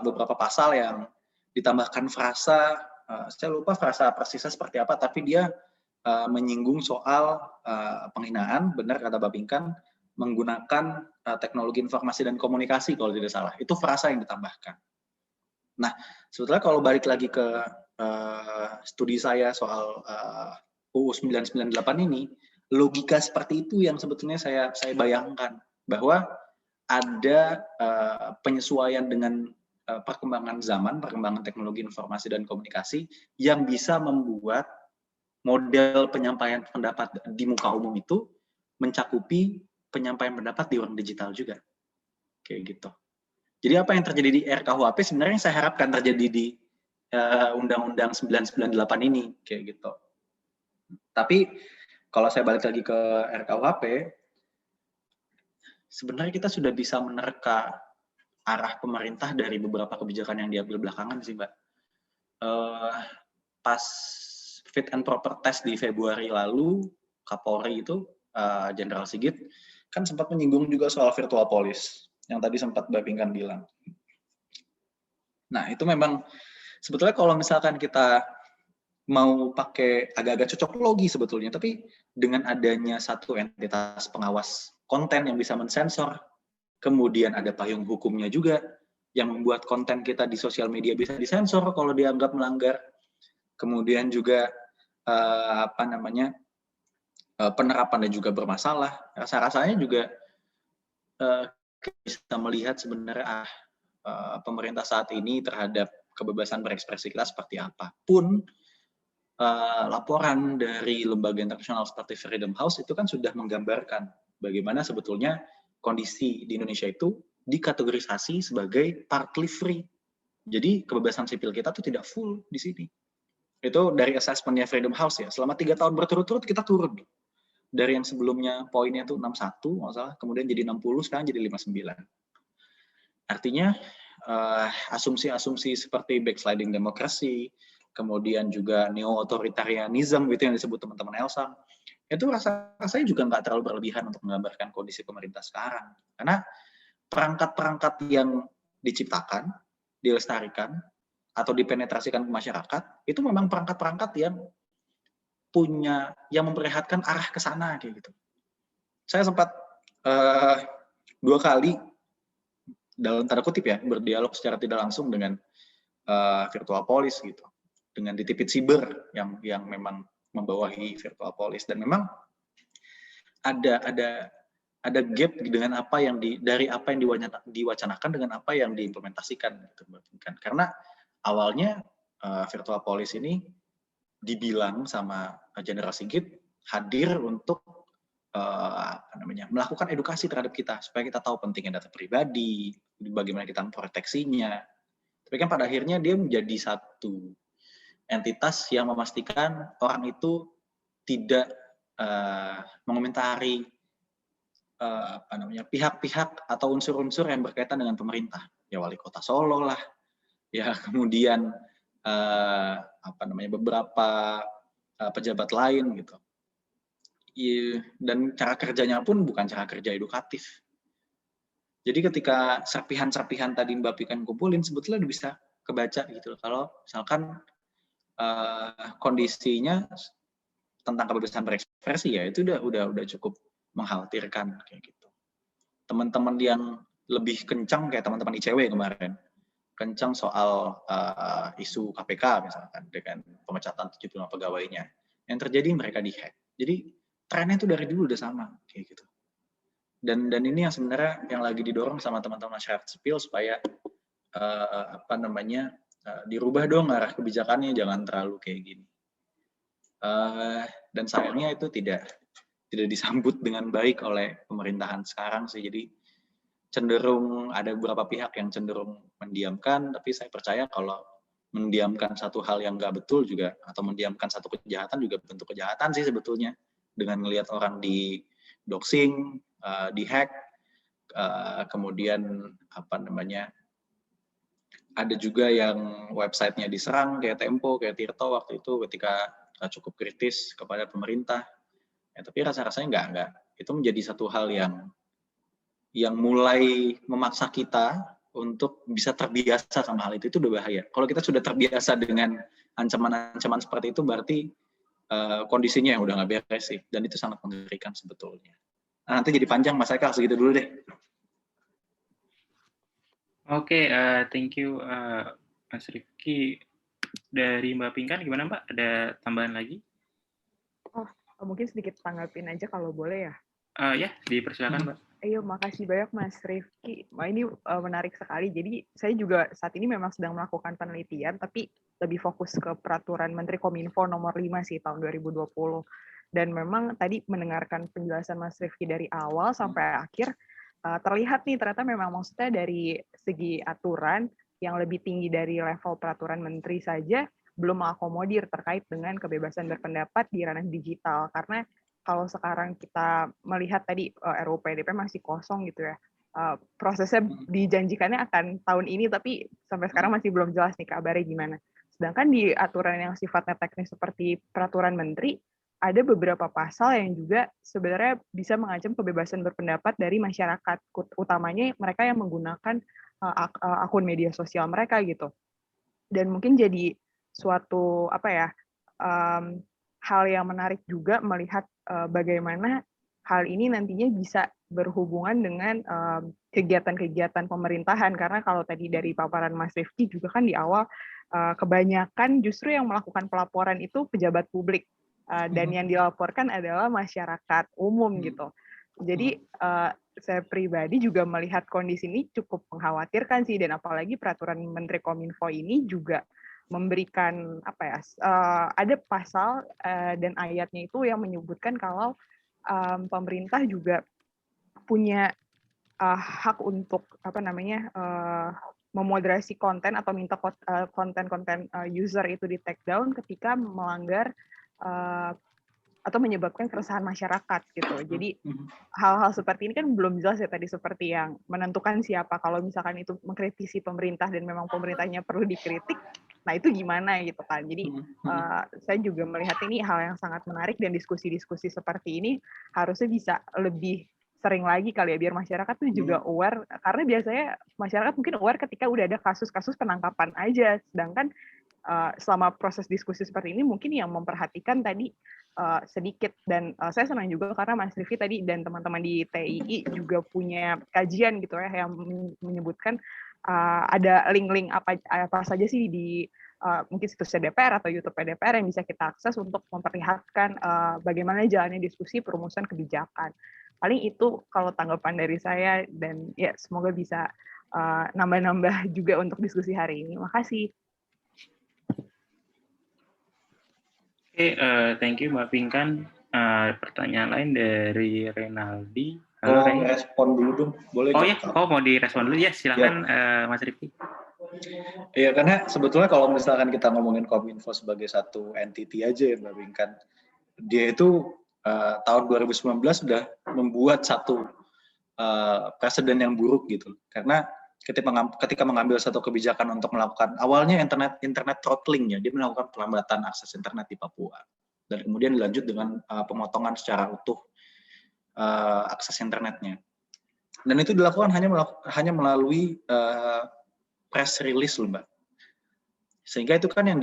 beberapa pasal yang ditambahkan frasa, saya lupa frasa persisnya seperti apa, tapi dia menyinggung soal penghinaan, benar kata Mbak Pinkan, menggunakan teknologi informasi dan komunikasi kalau tidak salah. Itu frasa yang ditambahkan. Nah, sebetulnya kalau balik lagi ke studi saya soal UU 998 ini, logika seperti itu yang sebetulnya saya bayangkan, bahwa ada penyesuaian dengan perkembangan zaman, perkembangan teknologi informasi dan komunikasi yang bisa membuat model penyampaian pendapat di muka umum itu mencakupi penyampaian pendapat di ruang digital juga. Kayak gitu. Jadi apa yang terjadi di RKUHP sebenarnya saya harapkan terjadi di Undang-Undang 998 ini, kayak gitu. Tapi kalau saya balik lagi ke RKUHP, sebenarnya kita sudah bisa menerka arah pemerintah dari beberapa kebijakan yang diambil belakangan sih, Mbak. Pas fit and proper test di Februari lalu, Kapolri itu, Jenderal Sigit, kan sempat menyinggung juga soal virtual police, yang tadi sempat Mbak Pinkan bilang. Nah, itu memang sebetulnya kalau misalkan kita mau pakai agak-agak cocok logi sebetulnya, tapi dengan adanya satu entitas pengawas konten yang bisa mensensor, kemudian ada payung hukumnya juga yang membuat konten kita di sosial media bisa disensor kalau dianggap melanggar, kemudian juga penerapannya juga bermasalah. Rasa-rasanya juga bisa melihat sebenarnya pemerintah saat ini terhadap kebebasan berekspresi kita seperti apa. Pun laporan dari lembaga internasional seperti Freedom House itu kan sudah menggambarkan bagaimana sebetulnya kondisi di Indonesia itu dikategorisasi sebagai partly free. Jadi kebebasan sipil kita tuh tidak full di sini. Itu dari assessment-nya Freedom House ya. Selama 3 tahun berturut-turut kita turun. Dari yang sebelumnya poinnya tuh 61, nggak salah, kemudian jadi 60, sekarang jadi 59. Artinya asumsi-asumsi seperti backsliding demokrasi, kemudian juga neo-authoritarianism gitu yang disebut teman-teman Elsa, itu rasanya juga nggak terlalu berlebihan untuk menggambarkan kondisi pemerintah sekarang. Karena perangkat-perangkat yang diciptakan, dilestarikan, atau dipenetrasikan ke masyarakat, itu memang perangkat-perangkat yang memperlihatkan arah ke sana kayak gitu. Saya sempat 2 kali dalam tanda kutip ya berdialog secara tidak langsung dengan virtual police gitu, dengan ditipit siber yang memang membawahi virtual police, dan memang ada gap dengan apa yang dari apa yang diwacanakan dengan apa yang diimplementasikan gitu. Karena awalnya virtual police ini dibilang sama Jenderal Sigit hadir untuk melakukan edukasi terhadap kita supaya kita tahu pentingnya data pribadi, bagaimana kita memproteksinya. Tapi kan pada akhirnya dia menjadi satu entitas yang memastikan orang itu tidak mengomentari pihak-pihak atau unsur-unsur yang berkaitan dengan pemerintah. Ya wali kota Solo lah, ya kemudian beberapa pejabat lain gitu. Dan cara kerjanya pun bukan cara kerja edukatif. Jadi ketika serpihan-serpihan tadi Mbak Pikan kumpulin, sebetulnya udah bisa kebaca gitu. Kalau misalkan kondisinya tentang kebebasan berekspresi ya itu udah cukup mengkhawatirkan kayak gitu. Teman-teman yang lebih kencang kayak teman-teman ICW kemarin, kencang soal isu KPK misalkan dengan pemecatan 75 pegawainya. Yang terjadi mereka dihack. Jadi trennya itu dari dulu udah sama kayak gitu. Dan ini yang sebenarnya yang lagi didorong sama teman-teman masyarakat sipil supaya dirubah dong arah kebijakannya, jangan terlalu kayak gini. Dan sayangnya itu tidak disambut dengan baik oleh pemerintahan sekarang sih. Jadi cenderung ada beberapa pihak yang cenderung mendiamkan, tapi saya percaya kalau mendiamkan satu hal yang nggak betul juga, atau mendiamkan satu kejahatan juga bentuk kejahatan sih sebetulnya. Dengan melihat orang di doxing, dihack, kemudian ada juga yang websitenya diserang kayak Tempo, kayak Tirto waktu itu ketika cukup kritis kepada pemerintah. Ya, tapi rasanya enggak. Itu menjadi satu hal yang mulai memaksa kita untuk bisa terbiasa sama hal itu udah bahaya. Kalau kita sudah terbiasa dengan ancaman-ancaman seperti itu, berarti kondisinya yang udah nggak beres sih, dan itu sangat mengerikan sebetulnya. Nah, nanti jadi panjang Mas Eka, segitu dulu deh. Oke, thank you Mas Rifki. Dari Mbak Pinkan gimana Mbak? Ada tambahan lagi? Mungkin sedikit tanggapin aja kalau boleh ya. Ya, dipersilakan Mbak. Ayo, makasih banyak Mas Rifki. Ini menarik sekali. Jadi saya juga saat ini memang sedang melakukan penelitian, tapi lebih fokus ke peraturan Menteri Kominfo nomor 5 sih tahun 2020. Dan memang tadi mendengarkan penjelasan Mas Rifki dari awal sampai akhir, terlihat nih ternyata memang maksudnya dari segi aturan yang lebih tinggi dari level peraturan menteri saja belum mengakomodir terkait dengan kebebasan berpendapat di ranah digital. Karena kalau sekarang kita melihat tadi RUU PDP masih kosong gitu ya. Prosesnya dijanjikannya akan tahun ini, tapi sampai sekarang masih belum jelas nih kabarnya gimana. Sedangkan di aturan yang sifatnya teknis seperti peraturan menteri, ada beberapa pasal yang juga sebenarnya bisa mengancam kebebasan berpendapat dari masyarakat, utamanya mereka yang menggunakan akun media sosial mereka gitu. Dan mungkin jadi suatu hal yang menarik juga melihat bagaimana hal ini nantinya bisa berhubungan dengan kegiatan-kegiatan pemerintahan, karena kalau tadi dari paparan Mas Rifki juga kan di awal kebanyakan justru yang melakukan pelaporan itu pejabat publik dan yang dilaporkan adalah masyarakat umum gitu. Jadi saya pribadi juga melihat kondisi ini cukup mengkhawatirkan sih, dan apalagi peraturan Menteri Kominfo ini juga memberikan ada pasal dan ayatnya itu yang menyebutkan kalau pemerintah juga punya hak untuk memoderasi konten atau minta konten-konten user itu di take down ketika melanggar atau menyebabkan keresahan masyarakat gitu. Jadi hal-hal seperti ini kan belum jelas ya tadi, seperti yang menentukan siapa, kalau misalkan itu mengkritisi pemerintah dan memang pemerintahnya perlu dikritik, nah itu gimana gitu kan. Jadi saya juga melihat ini hal yang sangat menarik, dan diskusi-diskusi seperti ini harusnya bisa lebih sering lagi kali ya, biar masyarakat tuh juga aware, karena biasanya masyarakat mungkin aware ketika udah ada kasus-kasus penangkapan aja, sedangkan selama proses diskusi seperti ini mungkin yang memperhatikan tadi sedikit. Dan saya senang juga karena Mas Rifki tadi dan teman-teman di TII juga punya kajian gitu ya, yang menyebutkan ada link-link apa saja sih di mungkin situsnya DPR atau YouTube DPR yang bisa kita akses untuk memperlihatkan bagaimana jalannya diskusi perumusan kebijakan. Paling itu kalau tanggapan dari saya, dan ya semoga bisa nambah-nambah juga untuk diskusi hari ini. Makasih. Oke, thank you Mbak Pinkan. Pertanyaan lain dari Renaldi. Halo, respon dulu dong, boleh? Oh ya, mau direspon dulu ya, silakan Mas Rifki. Iya, karena sebetulnya kalau misalkan kita ngomongin Kominfo sebagai satu entity aja ya Mbak Pinkan, dia itu tahun 2019 sudah membuat satu presiden yang buruk gitu. Karena ketika mengambil satu kebijakan untuk melakukan, awalnya internet throttling ya, dia melakukan pelambatan akses internet di Papua, dan kemudian dilanjut dengan pemotongan secara utuh akses internetnya. Dan itu dilakukan hanya melalui press release loh Mbak. Sehingga itu kan yang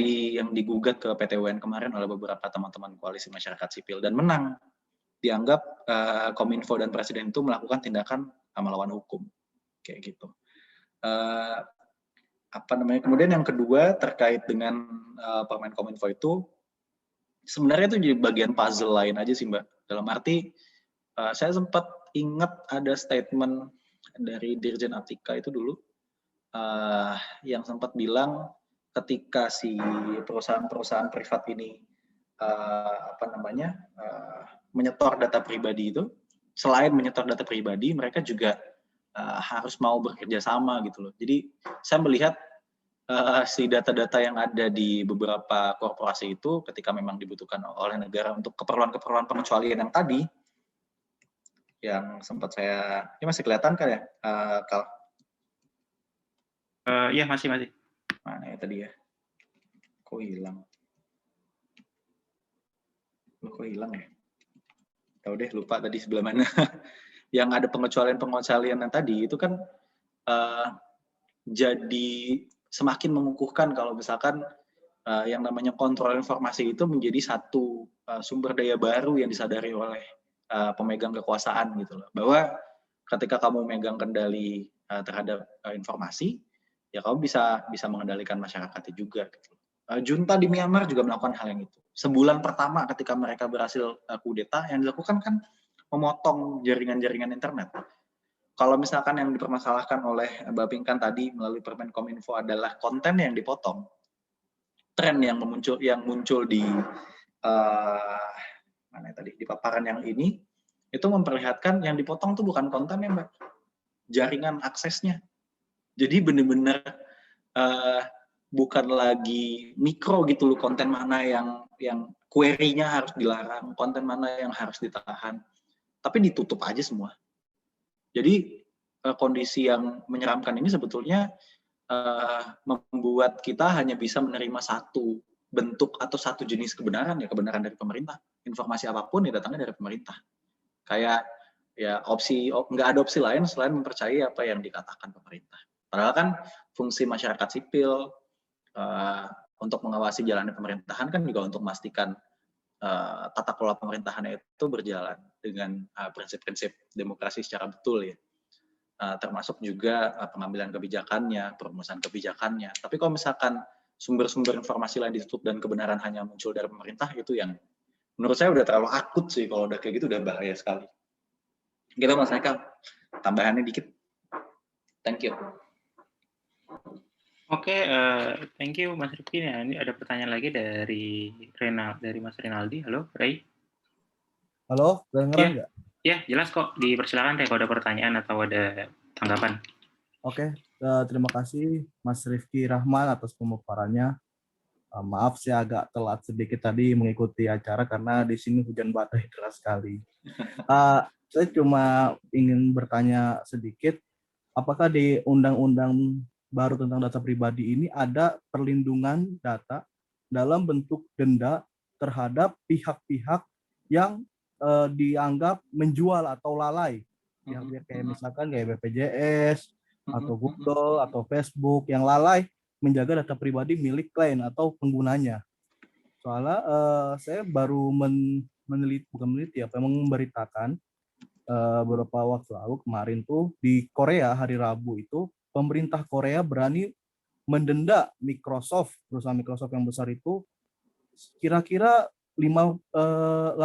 digugat ke PT UN kemarin oleh beberapa teman-teman koalisi masyarakat sipil, dan menang. Dianggap Kominfo dan Presiden itu melakukan tindakan melawan hukum, kayak gitu. Kemudian yang kedua terkait dengan Permen Kominfo itu, sebenarnya itu jadi bagian puzzle lain aja sih Mbak. Dalam arti saya sempat ingat ada statement dari Dirjen Aptika itu dulu yang sempat bilang ketika si perusahaan-perusahaan privat ini menyetor data pribadi itu, selain menyetor data pribadi, mereka juga harus mau bekerja sama gitu loh. Jadi saya melihat si data-data yang ada di beberapa korporasi itu ketika memang dibutuhkan oleh negara untuk keperluan-keperluan pengecualian yang tadi, yang sempat saya, ini masih kelihatan kan ya, Kal? Iya, masih. Mana ya tadi ya? Kok hilang? Kok hilang ya? Tahu deh, lupa tadi sebelah mana. Yang ada pengecualian yang tadi itu kan jadi semakin mengukuhkan kalau misalkan yang namanya kontrol informasi itu menjadi satu sumber daya baru yang disadari oleh pemegang kekuasaan gitu loh. Bahwa ketika kamu megang kendali terhadap informasi, ya kamu bisa mengendalikan masyarakatnya juga gitu. Junta di Myanmar juga melakukan hal yang itu. Sebulan pertama ketika mereka berhasil kudeta, yang dilakukan kan memotong jaringan-jaringan internet. Kalau misalkan yang dipermasalahkan oleh Mbak Pinkan tadi melalui Permen Kominfo adalah konten yang dipotong, tren yang muncul di di paparan yang ini, itu memperlihatkan yang dipotong tuh bukan konten ya Mbak, jaringan aksesnya. Jadi benar-benar bukan lagi mikro gitu loh, konten mana yang query-nya harus dilarang, konten mana yang harus ditahan, tapi ditutup aja semua. Jadi kondisi yang menyeramkan ini sebetulnya membuat kita hanya bisa menerima satu bentuk atau satu jenis kebenaran, ya kebenaran dari pemerintah. Informasi apapun ya datangnya dari pemerintah. Kayak ya nggak ada opsi lain selain mempercayai apa yang dikatakan pemerintah. Padahal kan fungsi masyarakat sipil untuk mengawasi jalannya pemerintahan kan juga untuk memastikan tata kelola pemerintahan itu berjalan dengan prinsip-prinsip demokrasi secara betul ya. Termasuk juga pengambilan kebijakannya, perumusan kebijakannya. Tapi kalau misalkan sumber-sumber informasi lain ditutup dan kebenaran hanya muncul dari pemerintah, itu yang menurut saya udah terlalu akut sih. Kalau udah kayak gitu udah bahaya sekali. Gitu Mas Haikal, tambahannya dikit. Thank you. Oke, thank you Mas Rifki. Nah, ini ada pertanyaan lagi dari Mas Renaldi. Halo, Ray. Halo, kedengeran nggak? Ya, jelas kok. Dipersilakan Ray kalau ada pertanyaan atau ada tanggapan. Oke, terima kasih Mas Rifki Rahman atas pemaparannya. Maaf saya agak telat sedikit tadi mengikuti acara karena di sini hujan badai deras sekali. Saya cuma ingin bertanya sedikit, apakah di undang-undang baru tentang data pribadi ini ada perlindungan data dalam bentuk denda terhadap pihak-pihak yang dianggap menjual atau lalai, pihak-pihak kayak misalkan kayak BPJS atau Google atau Facebook yang lalai menjaga data pribadi milik klien atau penggunanya. Soalnya saya baru memberitakan beberapa waktu lalu kemarin tuh di Korea hari Rabu itu pemerintah Korea berani mendenda Microsoft, perusahaan Microsoft yang besar itu kira-kira 85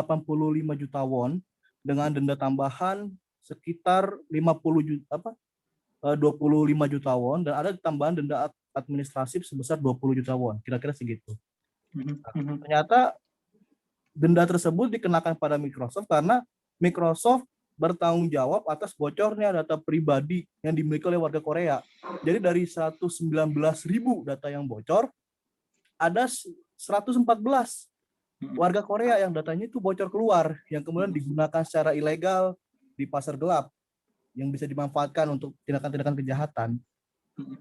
juta won dengan denda tambahan sekitar 25 juta won dan ada tambahan denda administratif sebesar 20 juta won, kira-kira segitu. Nah, ternyata denda tersebut dikenakan pada Microsoft karena Microsoft bertanggung jawab atas bocornya data pribadi yang dimiliki oleh warga Korea. Jadi dari 119.000 data yang bocor, ada 114 warga Korea yang datanya itu bocor keluar, yang kemudian digunakan secara ilegal di pasar gelap, yang bisa dimanfaatkan untuk tindakan-tindakan kejahatan.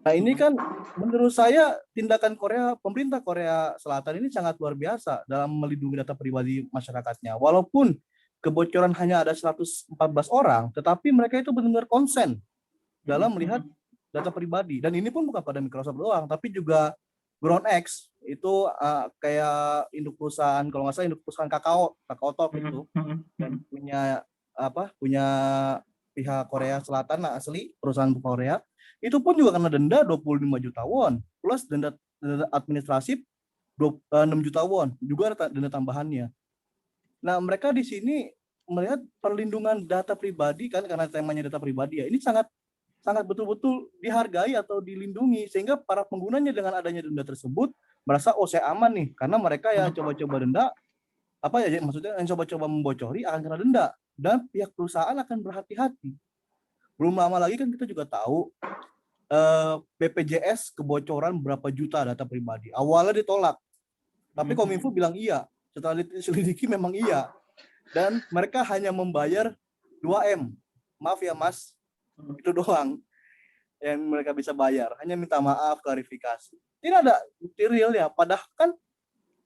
Nah ini kan menurut saya tindakan pemerintah Korea Selatan ini sangat luar biasa dalam melindungi data pribadi masyarakatnya. Walaupun kebocoran hanya ada 114 orang, tetapi mereka itu benar-benar konsen dalam melihat data pribadi. Dan ini pun bukan pada Microsoft doang, tapi juga GroundX itu kayak induk perusahaan, kalau nggak salah induk perusahaan Kakao Talk itu, dan punya pihak Korea Selatan asli, perusahaan Korea, itu pun juga kena denda 25 juta won, plus denda administratif 6 juta won, juga ada denda tambahannya. Nah, mereka di sini melihat perlindungan data pribadi kan, karena temanya data pribadi ya, ini sangat betul-betul dihargai atau dilindungi, sehingga para penggunanya dengan adanya denda tersebut merasa saya aman nih, karena mereka yang coba-coba denda, maksudnya yang coba-coba membocori akan kena denda, dan pihak perusahaan akan berhati-hati. Belum lama lagi kan kita juga tahu BPJS kebocoran berapa juta data pribadi. Awalnya ditolak, tapi Kominfo bilang iya. Setelah diselidiki memang iya. Dan mereka hanya membayar 2M. Maaf ya Mas, itu doang yang mereka bisa bayar. Hanya minta maaf, klarifikasi. Tidak ada bukti realnya. Padahal kan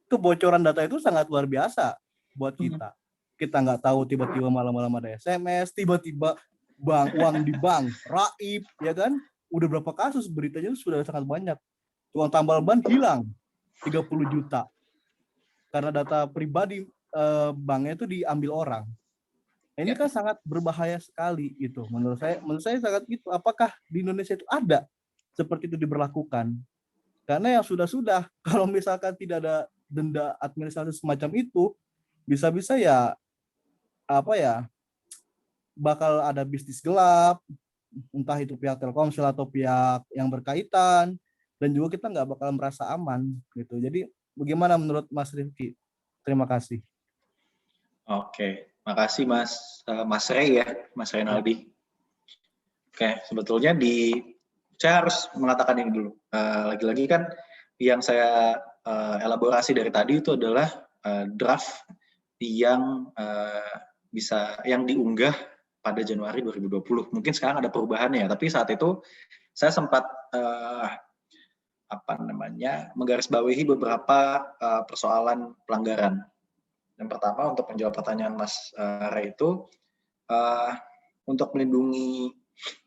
kebocoran data itu sangat luar biasa buat kita. Kita nggak tahu tiba-tiba malam-malam ada SMS, tiba-tiba uang di bank, raib, ya kan? Udah berapa kasus beritanya itu sudah sangat banyak. Uang tambal ban hilang 30 juta. Karena data pribadi banknya itu diambil orang. Ini kan sangat berbahaya sekali itu. Menurut saya sangat gitu. Apakah di Indonesia itu ada seperti itu diberlakukan? Karena yang sudah-sudah, kalau misalkan tidak ada denda administratif semacam itu, bisa-bisa ya bakal ada bisnis gelap, entah itu pihak Telkomsel atau pihak yang berkaitan, dan juga kita nggak bakal merasa aman gitu. Jadi bagaimana menurut Mas Rifki? Terima kasih. Oke, makasih Mas Rey ya, Mas Reynaldi. Oke, sebetulnya saya harus mengatakan ini dulu. Lagi-lagi kan yang saya elaborasi dari tadi itu adalah draft yang yang diunggah pada Januari 2020. Mungkin sekarang ada perubahannya, tapi saat itu saya sempat menggarisbawahi beberapa persoalan pelanggaran. Yang pertama, untuk menjawab pertanyaan Mas Ray itu, untuk melindungi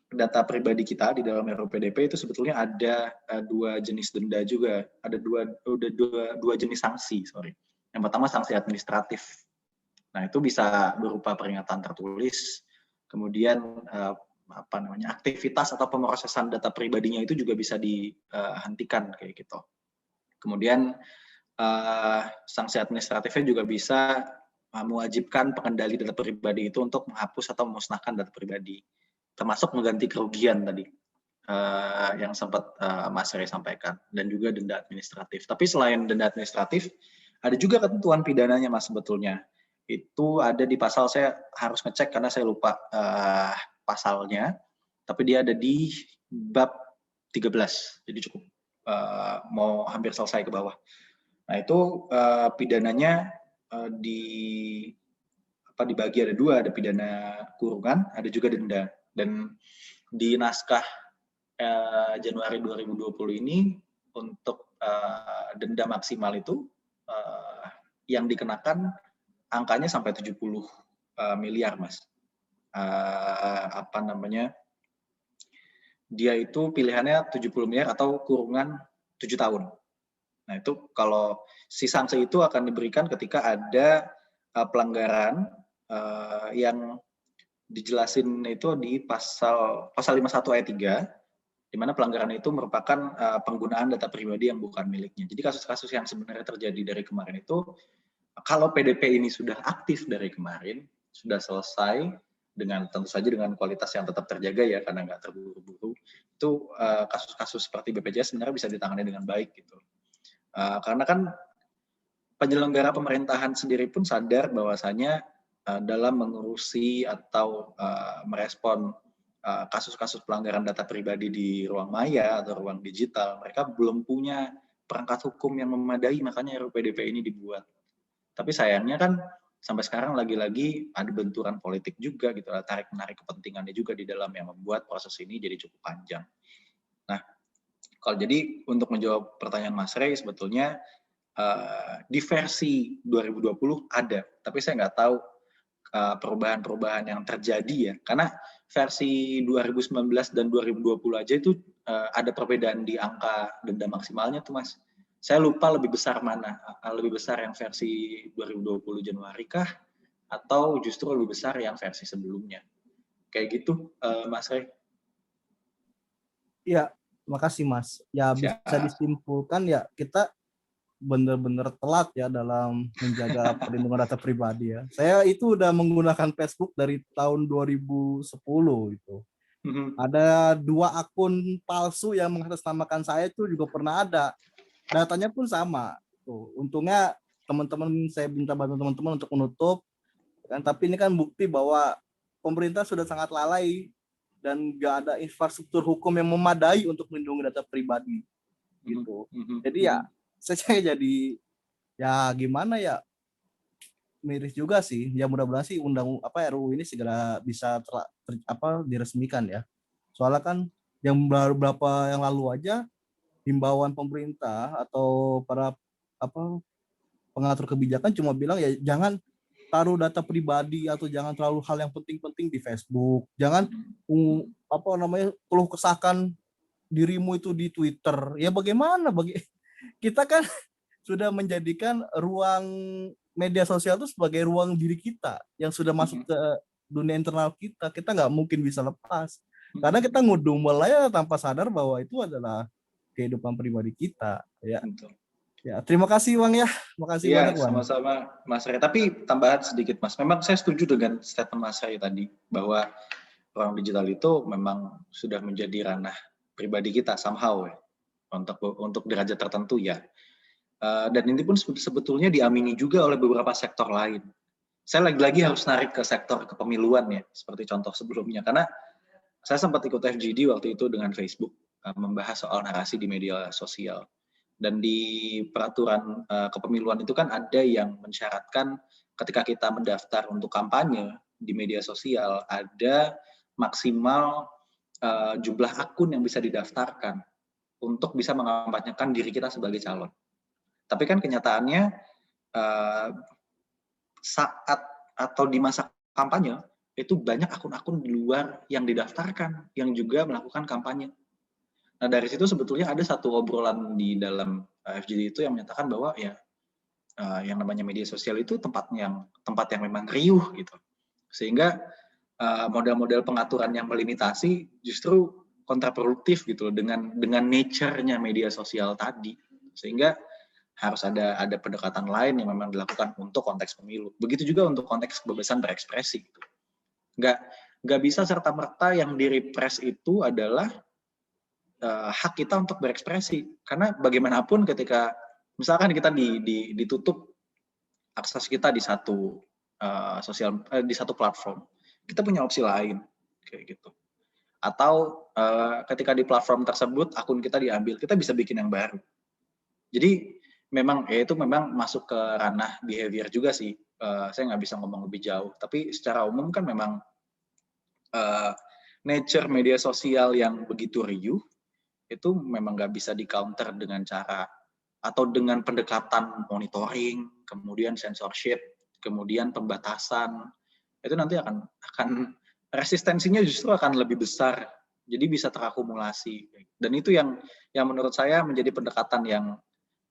data pribadi kita di dalam RUU PDP itu sebetulnya ada dua jenis denda juga, ada dua jenis sanksi, Yang pertama sanksi administratif. Nah, itu bisa berupa peringatan tertulis, kemudian aktivitas atau pemrosesan data pribadinya itu juga bisa dihentikan kayak gitu. Kemudian sanksi administratifnya juga bisa mewajibkan pengendali data pribadi itu untuk menghapus atau memusnahkan data pribadi, termasuk mengganti kerugian tadi yang sempat Mas Ray sampaikan, dan juga denda administratif. Tapi selain denda administratif, ada juga ketentuan pidananya Mas sebetulnya. Itu ada di pasal, saya harus ngecek karena saya lupa pasalnya, tapi dia ada di bab 13, jadi cukup mau hampir selesai ke bawah. Nah itu pidananya dibagi ada dua, ada pidana kurungan, ada juga denda. Dan di naskah Januari 2020 ini untuk denda maksimal itu yang dikenakan angkanya sampai 70 miliar, Mas. Dia itu pilihannya 70 miliar atau kurungan 7 tahun. Nah itu kalau si sanksi itu akan diberikan ketika ada pelanggaran yang dijelasin itu di pasal 51 ayat 3, di mana pelanggaran itu merupakan penggunaan data pribadi yang bukan miliknya. Jadi kasus-kasus yang sebenarnya terjadi dari kemarin itu, kalau PDP ini sudah aktif dari kemarin, sudah selesai, dengan tentu saja dengan kualitas yang tetap terjaga ya, karena nggak terburu-buru, itu kasus-kasus seperti BPJS sebenarnya bisa ditangani dengan baik gitu. Karena kan penyelenggara pemerintahan sendiri pun sadar bahwasanya dalam mengurusi atau merespon kasus-kasus pelanggaran data pribadi di ruang maya atau ruang digital, mereka belum punya perangkat hukum yang memadai, makanya RUU PDP ini dibuat. Tapi sayangnya kan sampai sekarang lagi-lagi ada benturan politik juga gitu, tarik-menarik kepentingannya juga di dalam yang membuat proses ini jadi cukup panjang. Nah, kalau jadi untuk menjawab pertanyaan Mas Rey, sebetulnya di versi 2020 ada, tapi saya nggak tahu perubahan-perubahan yang terjadi ya, karena versi 2019 dan 2020 aja itu ada perbedaan di angka denda maksimalnya tuh, Mas. Saya lupa lebih besar mana, lebih besar yang versi 2020 Januari kah, atau justru lebih besar yang versi sebelumnya. Kayak gitu, Mas Rey. Iya, makasih Mas. Ya bisa disimpulkan ya kita benar-benar telat ya dalam menjaga perlindungan data pribadi ya. Saya itu udah menggunakan Facebook dari tahun 2010 itu. Ada 2 akun palsu yang mengatasnamakan saya itu juga pernah ada. Datanya pun sama. Tuh, untungnya teman-teman saya minta bantu teman-teman untuk menutup. Kan, tapi ini kan bukti bahwa pemerintah sudah sangat lalai dan nggak ada infrastruktur hukum yang memadai untuk melindungi data pribadi. Gitu. Jadi ya saya jadi ya gimana ya, miris juga sih. Ya mudah-mudahan sih RUU ini segera bisa diresmikan ya. Soalnya kan yang beberapa yang lalu aja himbauan pemerintah atau para pengatur kebijakan cuma bilang ya jangan taruh data pribadi atau jangan terlalu hal yang penting-penting di Facebook. Jangan keluh kesahkan dirimu itu di Twitter. Ya bagaimana kita kan sudah menjadikan ruang media sosial itu sebagai ruang diri kita yang sudah masuk ke dunia internal kita. Kita nggak mungkin bisa lepas. Karena kita ngudumel ya tanpa sadar bahwa itu adalah kehidupan pribadi kita. Ya. Ya, terima kasih Bang ya. Makasih banyak Bang. Sama-sama Mas Rey. Tapi tambahan sedikit Mas. Memang saya setuju dengan statement Mas Rey tadi bahwa ruang digital itu memang sudah menjadi ranah pribadi kita somehow ya. Untuk derajat tertentu ya. Dan ini pun sebetulnya diamini juga oleh beberapa sektor lain. Saya lagi-lagi harus narik ke sektor kepemiluan ya, seperti contoh sebelumnya. Karena saya sempat ikut FGD waktu itu dengan Facebook, membahas soal narasi di media sosial. Dan di peraturan kepemiluan itu kan ada yang mensyaratkan ketika kita mendaftar untuk kampanye di media sosial, ada maksimal jumlah akun yang bisa didaftarkan untuk bisa mengampanyekan diri kita sebagai calon. Tapi kan kenyataannya saat atau di masa kampanye itu banyak akun-akun di luar yang didaftarkan yang juga melakukan kampanye. Nah dari situ sebetulnya ada satu obrolan di dalam FGD itu yang menyatakan bahwa ya yang namanya media sosial itu tempat yang memang riuh gitu. Sehingga model-model pengaturan yang melimitasi justru kontraproduktif gitu dengan nature-nya media sosial tadi. Sehingga harus ada pendekatan lain yang memang dilakukan untuk konteks pemilu. Begitu juga untuk konteks kebebasan berekspresi. Gitu. Nggak bisa serta-merta yang di-repress itu adalah hak kita untuk berekspresi. Karena bagaimanapun ketika misalkan kita ditutup akses kita di satu platform, kita punya opsi lain kayak gitu. Atau ketika di platform tersebut akun kita diambil, kita bisa bikin yang baru. Jadi memang itu memang masuk ke ranah behavior juga sih. Saya nggak bisa ngomong lebih jauh. Tapi secara umum kan memang nature media sosial yang begitu riuh itu memang nggak bisa di counter dengan cara atau dengan pendekatan monitoring, kemudian censorship, kemudian pembatasan. Itu nanti akan resistensinya justru akan lebih besar. Jadi bisa terakumulasi. Dan itu yang menurut saya menjadi pendekatan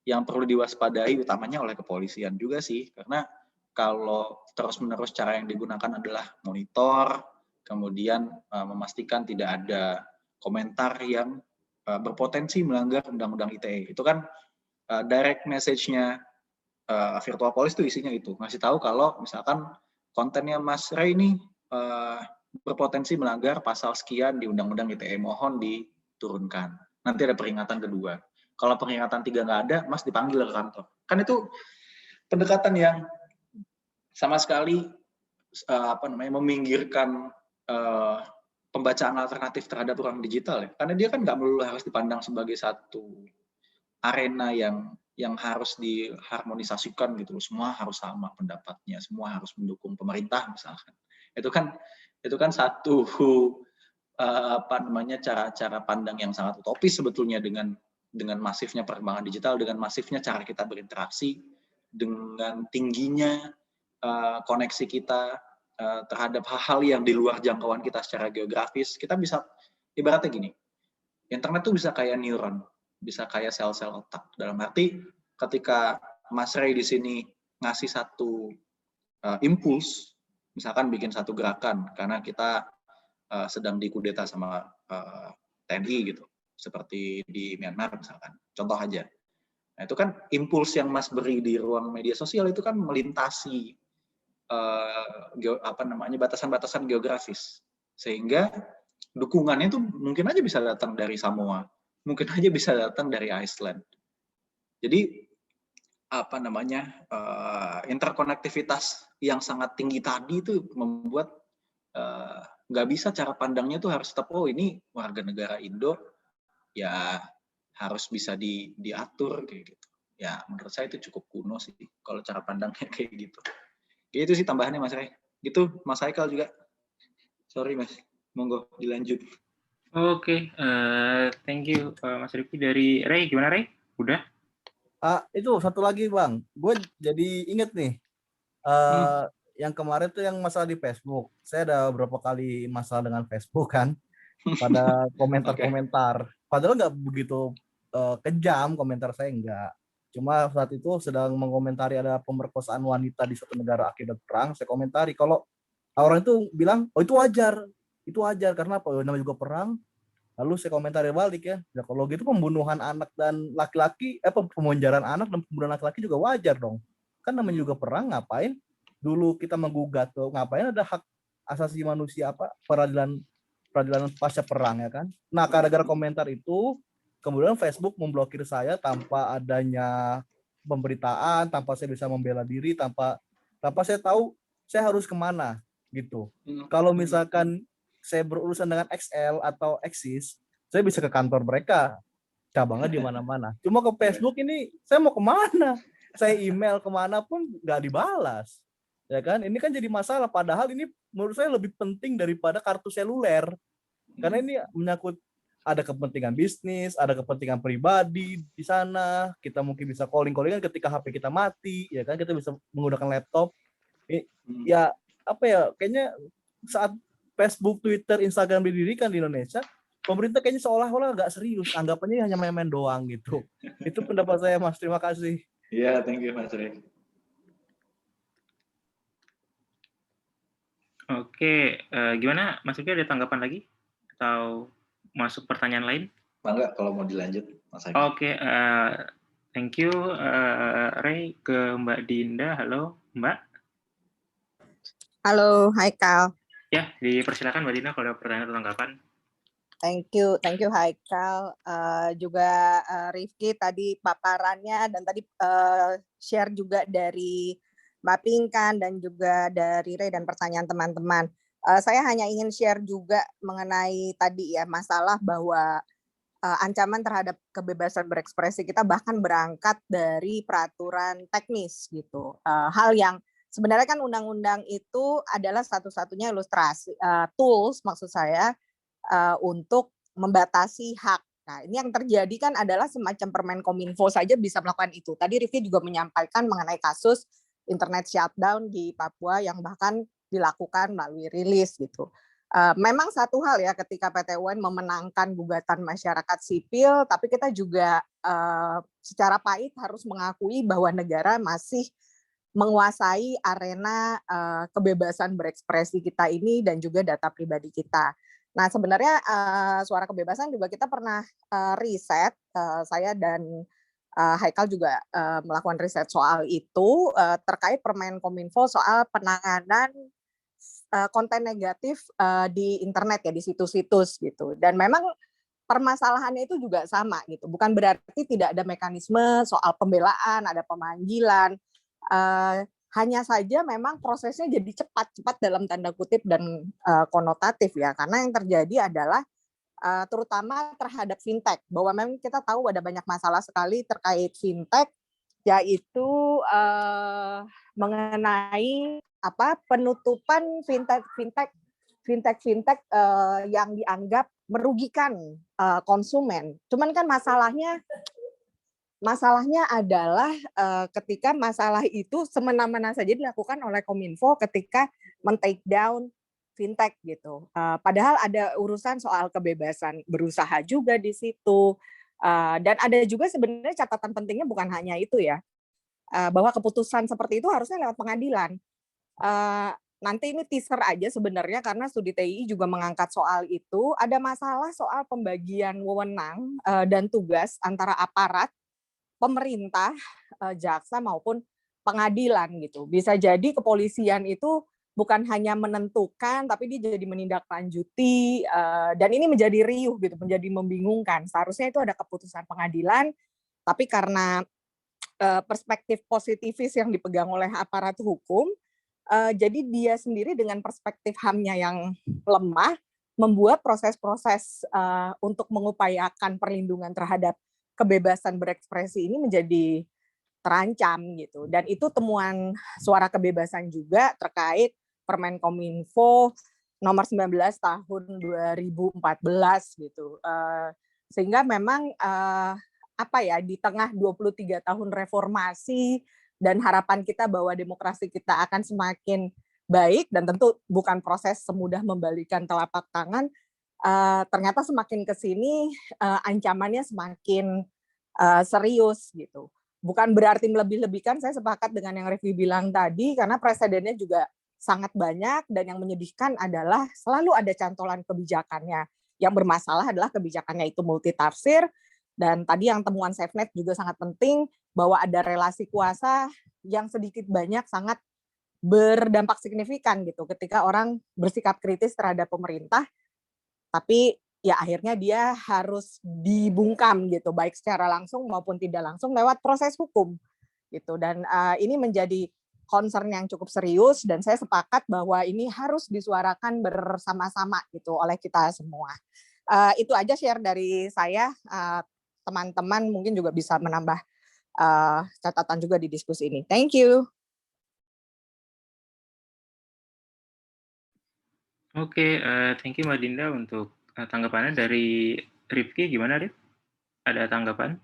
yang perlu diwaspadai utamanya oleh kepolisian juga sih. Karena kalau terus-menerus cara yang digunakan adalah monitor, kemudian memastikan tidak ada komentar yang berpotensi melanggar Undang-Undang ITE. Itu kan direct message-nya Virtual Police itu isinya itu. Ngasih tahu kalau misalkan kontennya Mas Ray ini berpotensi melanggar pasal sekian di Undang-Undang ITE, mohon diturunkan. Nanti ada peringatan kedua. Kalau peringatan 3 nggak ada, Mas dipanggil ke kantor. Kan itu pendekatan yang sama sekali meminggirkan pembacaan alternatif terhadap ruang digital ya. Karena dia kan nggak melulu harus dipandang sebagai satu arena yang harus diharmonisasikan gitu. Semua harus sama pendapatnya, semua harus mendukung pemerintah misalkan. Itu kan satu cara pandang yang sangat utopis sebetulnya dengan masifnya perkembangan digital, dengan masifnya cara kita berinteraksi, dengan tingginya koneksi kita terhadap hal-hal yang di luar jangkauan kita secara geografis. Kita bisa ibaratnya gini, internet tuh bisa kayak neuron, bisa kayak sel-sel otak. Dalam arti ketika Mas Ray di sini ngasih satu impuls, misalkan bikin satu gerakan karena kita sedang dikudeta sama TNI gitu, seperti di Myanmar misalkan, contoh aja. Nah, itu kan impuls yang Mas beri di ruang media sosial itu kan melintasi batasan-batasan geografis, sehingga dukungannya itu mungkin aja bisa datang dari Samoa, mungkin aja bisa datang dari Iceland. Jadi interkonektivitas yang sangat tinggi tadi itu membuat nggak bisa cara pandangnya tuh harus tetap ini warga negara Indo ya harus bisa diatur kayak gitu. Ya menurut saya itu cukup kuno sih kalau cara pandangnya kayak gitu. Itu sih tambahannya Mas Ray. Gitu Mas Haikal juga. Sorry Mas, monggo dilanjut. Oke, thank you Mas Rifki. Dari Ray, gimana Ray? Udah? Itu satu lagi Bang, gue jadi inget nih. Yang kemarin tuh yang masalah di Facebook. Saya ada beberapa kali masalah dengan Facebook kan, pada komentar-komentar. Padahal nggak begitu kejam komentar saya, enggak. Cuma saat itu sedang mengomentari ada pemerkosaan wanita di suatu negara akibat perang. Saya komentari kalau orang itu bilang, oh itu wajar karena apa? Namanya juga perang. Lalu saya komentari balik ya, kalau gitu pembunuhan anak dan laki-laki, pemonjaran anak dan pembunuhan laki-laki juga wajar dong. Kan namanya juga perang, ngapain dulu kita menggugat tuh, ngapain ada hak asasi manusia peradilan pasca perang ya kan. Nah, gara-gara komentar itu kemudian Facebook memblokir saya tanpa adanya pemberitaan, tanpa saya bisa membela diri, tanpa saya tahu saya harus kemana gitu. Kalau misalkan saya berurusan dengan XL atau Axis, saya bisa ke kantor mereka, cabangnya di mana-mana. Cuma ke Facebook ini saya mau kemana? Saya email kemana pun nggak dibalas. Ya kan, ini kan jadi masalah, padahal ini menurut saya lebih penting daripada kartu seluler, karena ini menyangkut ada kepentingan bisnis, ada kepentingan pribadi di sana. Kita mungkin bisa calling-callingan ketika HP kita mati, ya kan, kita bisa menggunakan laptop. Ya kayaknya saat Facebook, Twitter, Instagram didirikan di Indonesia, pemerintah kayaknya seolah-olah nggak serius, anggapannya hanya main-main doang gitu. Itu pendapat saya Mas, terima kasih. Iya, thank you Mas Ray. Oke, gimana Mas Rifki, ada tanggapan lagi? Atau masuk pertanyaan lain? Enggak, kalau mau dilanjut Mas Haikal. Oke, thank you Ray. Ke Mbak Dinda. Halo Mbak. Halo Haikal. Ya, dipersilakan Mbak Dinda kalau ada pertanyaan atau tanggapan. Thank you Haikal. Juga Rifki tadi paparannya, dan tadi share juga dari Mbak Pinkan dan juga dari Ray dan pertanyaan teman-teman. Saya hanya ingin share juga mengenai tadi ya, masalah bahwa ancaman terhadap kebebasan berekspresi kita bahkan berangkat dari peraturan teknis gitu. Hal yang sebenarnya kan undang-undang itu adalah satu-satunya ilustrasi, tools maksud saya, untuk membatasi hak. Nah, ini yang terjadi kan adalah semacam Permenkominfo saja bisa melakukan itu. Tadi Rifki juga menyampaikan mengenai kasus internet shutdown di Papua yang bahkan dilakukan melalui rilis gitu. Memang satu hal ya ketika PT UN memenangkan gugatan masyarakat sipil, tapi kita juga secara pahit harus mengakui bahwa negara masih menguasai arena kebebasan berekspresi kita ini dan juga data pribadi kita. Nah sebenarnya Suara Kebebasan juga kita pernah riset, saya dan Haikal juga melakukan riset soal itu terkait Permenkominfo soal penanganan konten negatif di internet ya, di situs-situs gitu. Dan memang permasalahannya itu juga sama gitu. Bukan berarti tidak ada mekanisme soal pembelaan, ada pemanggilan. Hanya saja memang prosesnya jadi cepat dalam tanda kutip dan konotatif ya. Karena yang terjadi adalah terutama terhadap fintech, bahwa memang kita tahu ada banyak masalah sekali terkait fintech, yaitu mengenai penutupan fintech yang dianggap merugikan konsumen. Cuman kan masalahnya adalah ketika masalah itu semena-mena saja dilakukan oleh Kominfo ketika men-take down fintech gitu. Padahal ada urusan soal kebebasan berusaha juga di situ. Dan ada juga sebenarnya catatan pentingnya bukan hanya itu ya, bahwa keputusan seperti itu harusnya lewat pengadilan. Nanti ini teaser aja sebenarnya karena studi TII juga mengangkat soal itu. Ada masalah soal pembagian wewenang dan tugas antara aparat, pemerintah, jaksa maupun pengadilan gitu. Bisa jadi kepolisian itu bukan hanya menentukan, tapi dia jadi menindaklanjuti, dan ini menjadi riuh gitu, menjadi membingungkan. Seharusnya itu ada keputusan pengadilan, tapi karena perspektif positivis yang dipegang oleh aparat hukum, jadi dia sendiri dengan perspektif HAM-nya yang lemah, membuat proses-proses untuk mengupayakan perlindungan terhadap kebebasan berekspresi ini menjadi terancam gitu. Dan itu temuan Suara Kebebasan juga terkait Permenkominfo nomor 19 tahun 2014 gitu. Sehingga memang di tengah 23 tahun reformasi dan harapan kita bahwa demokrasi kita akan semakin baik, dan tentu bukan proses semudah membalikan telapak tangan, ternyata semakin ke sini ancamannya semakin serius gitu. Bukan berarti melebih-lebihkan, saya sepakat dengan yang Rifki bilang tadi, karena presidennya juga sangat banyak, dan yang menyedihkan adalah selalu ada cantolan kebijakannya. Yang bermasalah adalah kebijakannya itu multitafsir, dan tadi yang temuan SafeNet juga sangat penting, bahwa ada relasi kuasa yang sedikit banyak sangat berdampak signifikan gitu ketika orang bersikap kritis terhadap pemerintah, tapi ya akhirnya dia harus dibungkam gitu, baik secara langsung maupun tidak langsung lewat proses hukum gitu. Dan ini menjadi concern yang cukup serius, dan saya sepakat bahwa ini harus disuarakan bersama-sama gitu oleh kita semua. Itu aja share dari saya. Teman-teman mungkin juga bisa menambah catatan juga di diskusi ini. Thank you. Oke, thank you Mbak Dinda untuk tanggapannya. Dari Rifki gimana, Rif? Ada tanggapan?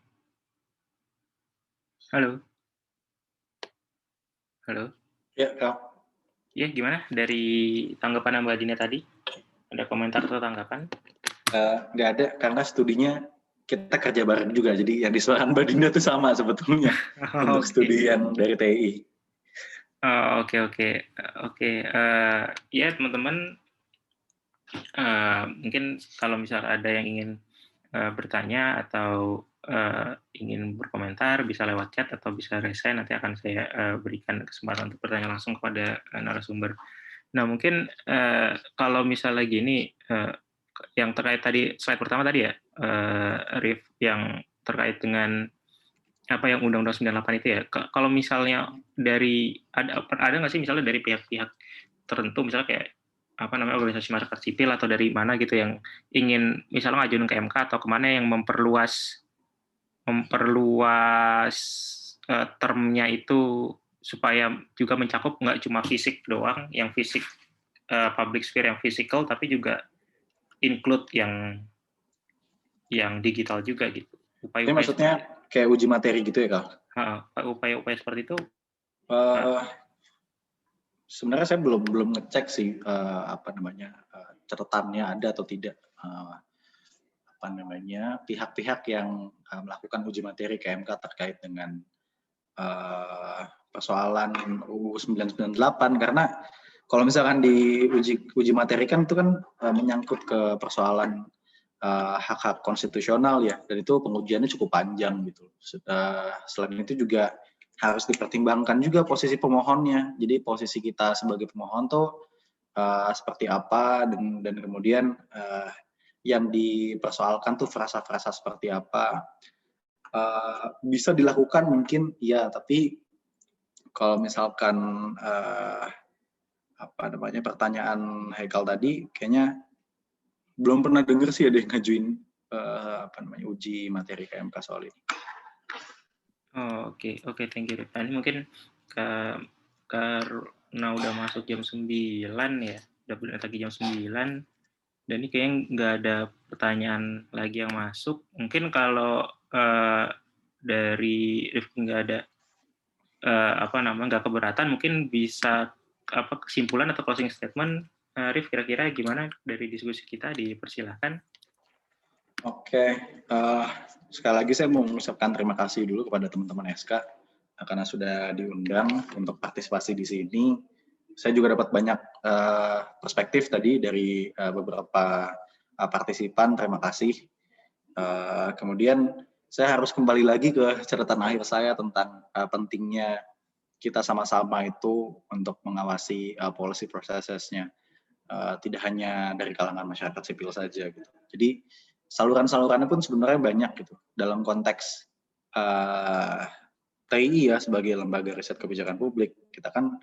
Halo? Halo? Ya, Kak. Ya, gimana dari tanggapan Mbak Dinda tadi? Ada komentar atau tanggapan? Nggak ada, karena studinya kita kerja bareng juga, jadi yang disuarakan Mbak Dinda itu sama sebetulnya untuk studi yang dari TII. Oke. Ya teman-teman, mungkin kalau misalnya ada yang ingin bertanya atau ingin berkomentar, bisa lewat chat atau bisa raise hand, nanti akan saya berikan kesempatan untuk bertanya langsung kepada narasumber. Nah mungkin kalau misalnya gini, yang terkait tadi, slide pertama tadi ya, Rif, yang terkait dengan apa yang Undang-Undang 98 itu ya, kalau misalnya dari, ada nggak sih misalnya dari pihak-pihak tertentu, misalnya kayak organisasi masyarakat sipil atau dari mana gitu yang ingin misalnya ngajuin ke MK atau kemana yang memperluas termnya itu supaya juga mencakup nggak cuma fisik doang, yang fisik public sphere yang physical, tapi juga include yang digital juga gitu. Ini maksudnya kayak uji materi gitu ya, Kak? Upaya-upaya seperti itu. Sebenarnya saya belum ngecek sih catatannya ada atau tidak pihak-pihak yang melakukan uji materi ke MK terkait dengan persoalan UU 998, karena kalau misalkan di uji materi kan itu kan menyangkut ke persoalan hak-hak konstitusional ya, dan itu pengujiannya cukup panjang gitu. Selain itu juga harus dipertimbangkan juga posisi pemohonnya. Jadi posisi kita sebagai pemohon tuh seperti apa, dan kemudian yang dipersoalkan tuh frasa-frasa seperti apa. Bisa dilakukan mungkin ya, tapi kalau misalkan pertanyaan Haikal tadi kayaknya belum pernah dengar sih ada yang ngajuin uji materi ke MK soal ini. Oke, thank you. Ini mungkin karena udah masuk jam 9 ya, udah benar lagi jam 9, dan ini kayaknya nggak ada pertanyaan lagi yang masuk. Mungkin kalau dari Rifki nggak ada nggak keberatan, mungkin bisa kesimpulan atau closing statement, Rif, kira-kira gimana dari diskusi kita, dipersilahkan. Oke, sekali lagi saya mau mengucapkan terima kasih dulu kepada teman-teman SK karena sudah diundang untuk partisipasi di sini. Saya juga dapat banyak perspektif tadi dari beberapa partisipan, terima kasih. Kemudian saya harus kembali lagi ke catatan akhir saya tentang pentingnya kita sama-sama itu untuk mengawasi policy processes-nya, tidak hanya dari kalangan masyarakat sipil saja gitu. Jadi saluran-salurannya pun sebenarnya banyak gitu. Dalam konteks TII ya, sebagai lembaga riset kebijakan publik, kita kan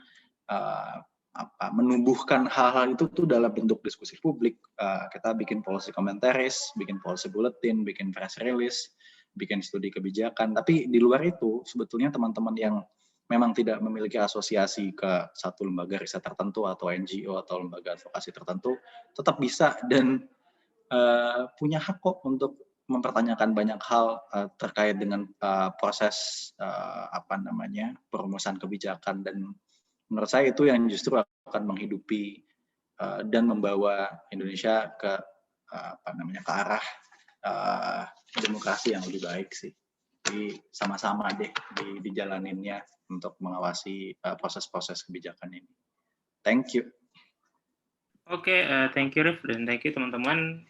menumbuhkan hal-hal itu tuh dalam bentuk diskusi publik. Kita bikin policy commentaries, bikin policy bulletin, bikin press release, bikin studi kebijakan. Tapi di luar itu sebetulnya teman-teman yang memang tidak memiliki asosiasi ke satu lembaga riset tertentu atau NGO atau lembaga advokasi tertentu tetap bisa dan punya hak kok untuk mempertanyakan banyak hal terkait dengan proses perumusan kebijakan, dan menurut saya itu yang justru akan menghidupi dan membawa Indonesia ke ke arah demokrasi yang lebih baik sih. Jadi sama-sama deh dijalaninnya untuk mengawasi proses-proses kebijakan ini. Thank you. Oke, thank you Rif, dan thank you teman-teman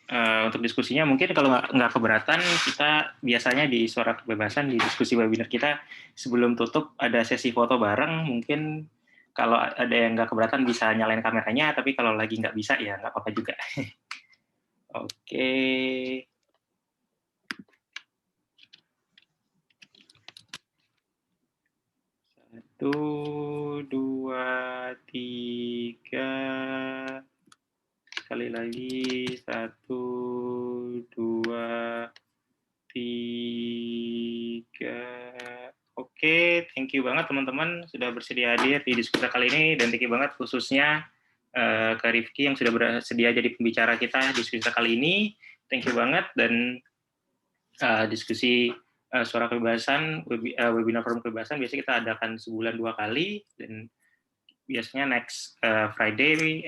untuk diskusinya. Mungkin kalau nggak keberatan, kita biasanya di Suara Kebebasan, di diskusi webinar kita, sebelum tutup ada sesi foto bareng. Mungkin kalau ada yang nggak keberatan bisa nyalain kameranya, tapi kalau lagi nggak bisa ya nggak apa-apa juga. Oke. Satu, dua, tiga. Sekali lagi, 1, 2, 3. Oke, thank you banget teman-teman sudah bersedia hadir di diskusi kali ini, dan thank you banget khususnya ke Rifki yang sudah bersedia jadi pembicara kita di diskusi kali ini. Thank you banget, dan diskusi Suara Kebebasan, webinar forum kebebasan biasanya kita adakan sebulan 2 kali, dan biasanya next Friday 2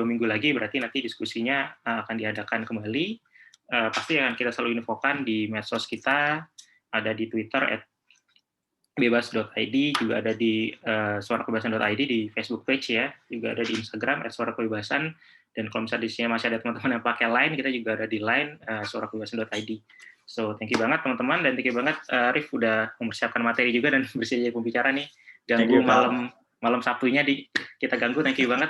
minggu lagi, berarti nanti diskusinya akan diadakan kembali. Pasti akan kita selalu infokan di medsos kita, ada di Twitter @bebas.id, juga ada di suarakebebasan.id di Facebook page ya, juga ada di Instagram @suarakebebasan, dan kalau misalnya di sini masih ada teman-teman yang pakai Line, kita juga ada di Line suarakebebasan.id. So thank you banget teman-teman, dan thank you banget Rif udah mempersiapkan materi juga dan bersedia jadi pembicara nih. Ganggu malam Sabtunya kita ganggu, thank you banget.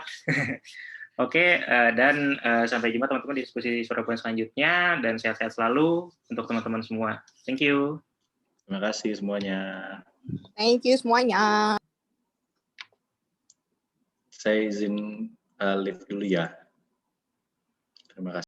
Oke, dan sampai jumpa teman-teman di diskusi Suara Kebebasan selanjutnya, dan sehat-sehat selalu untuk teman-teman semua. Thank you. Terima kasih semuanya. Thank you semuanya. Saya izin leave dulu ya. Terima kasih.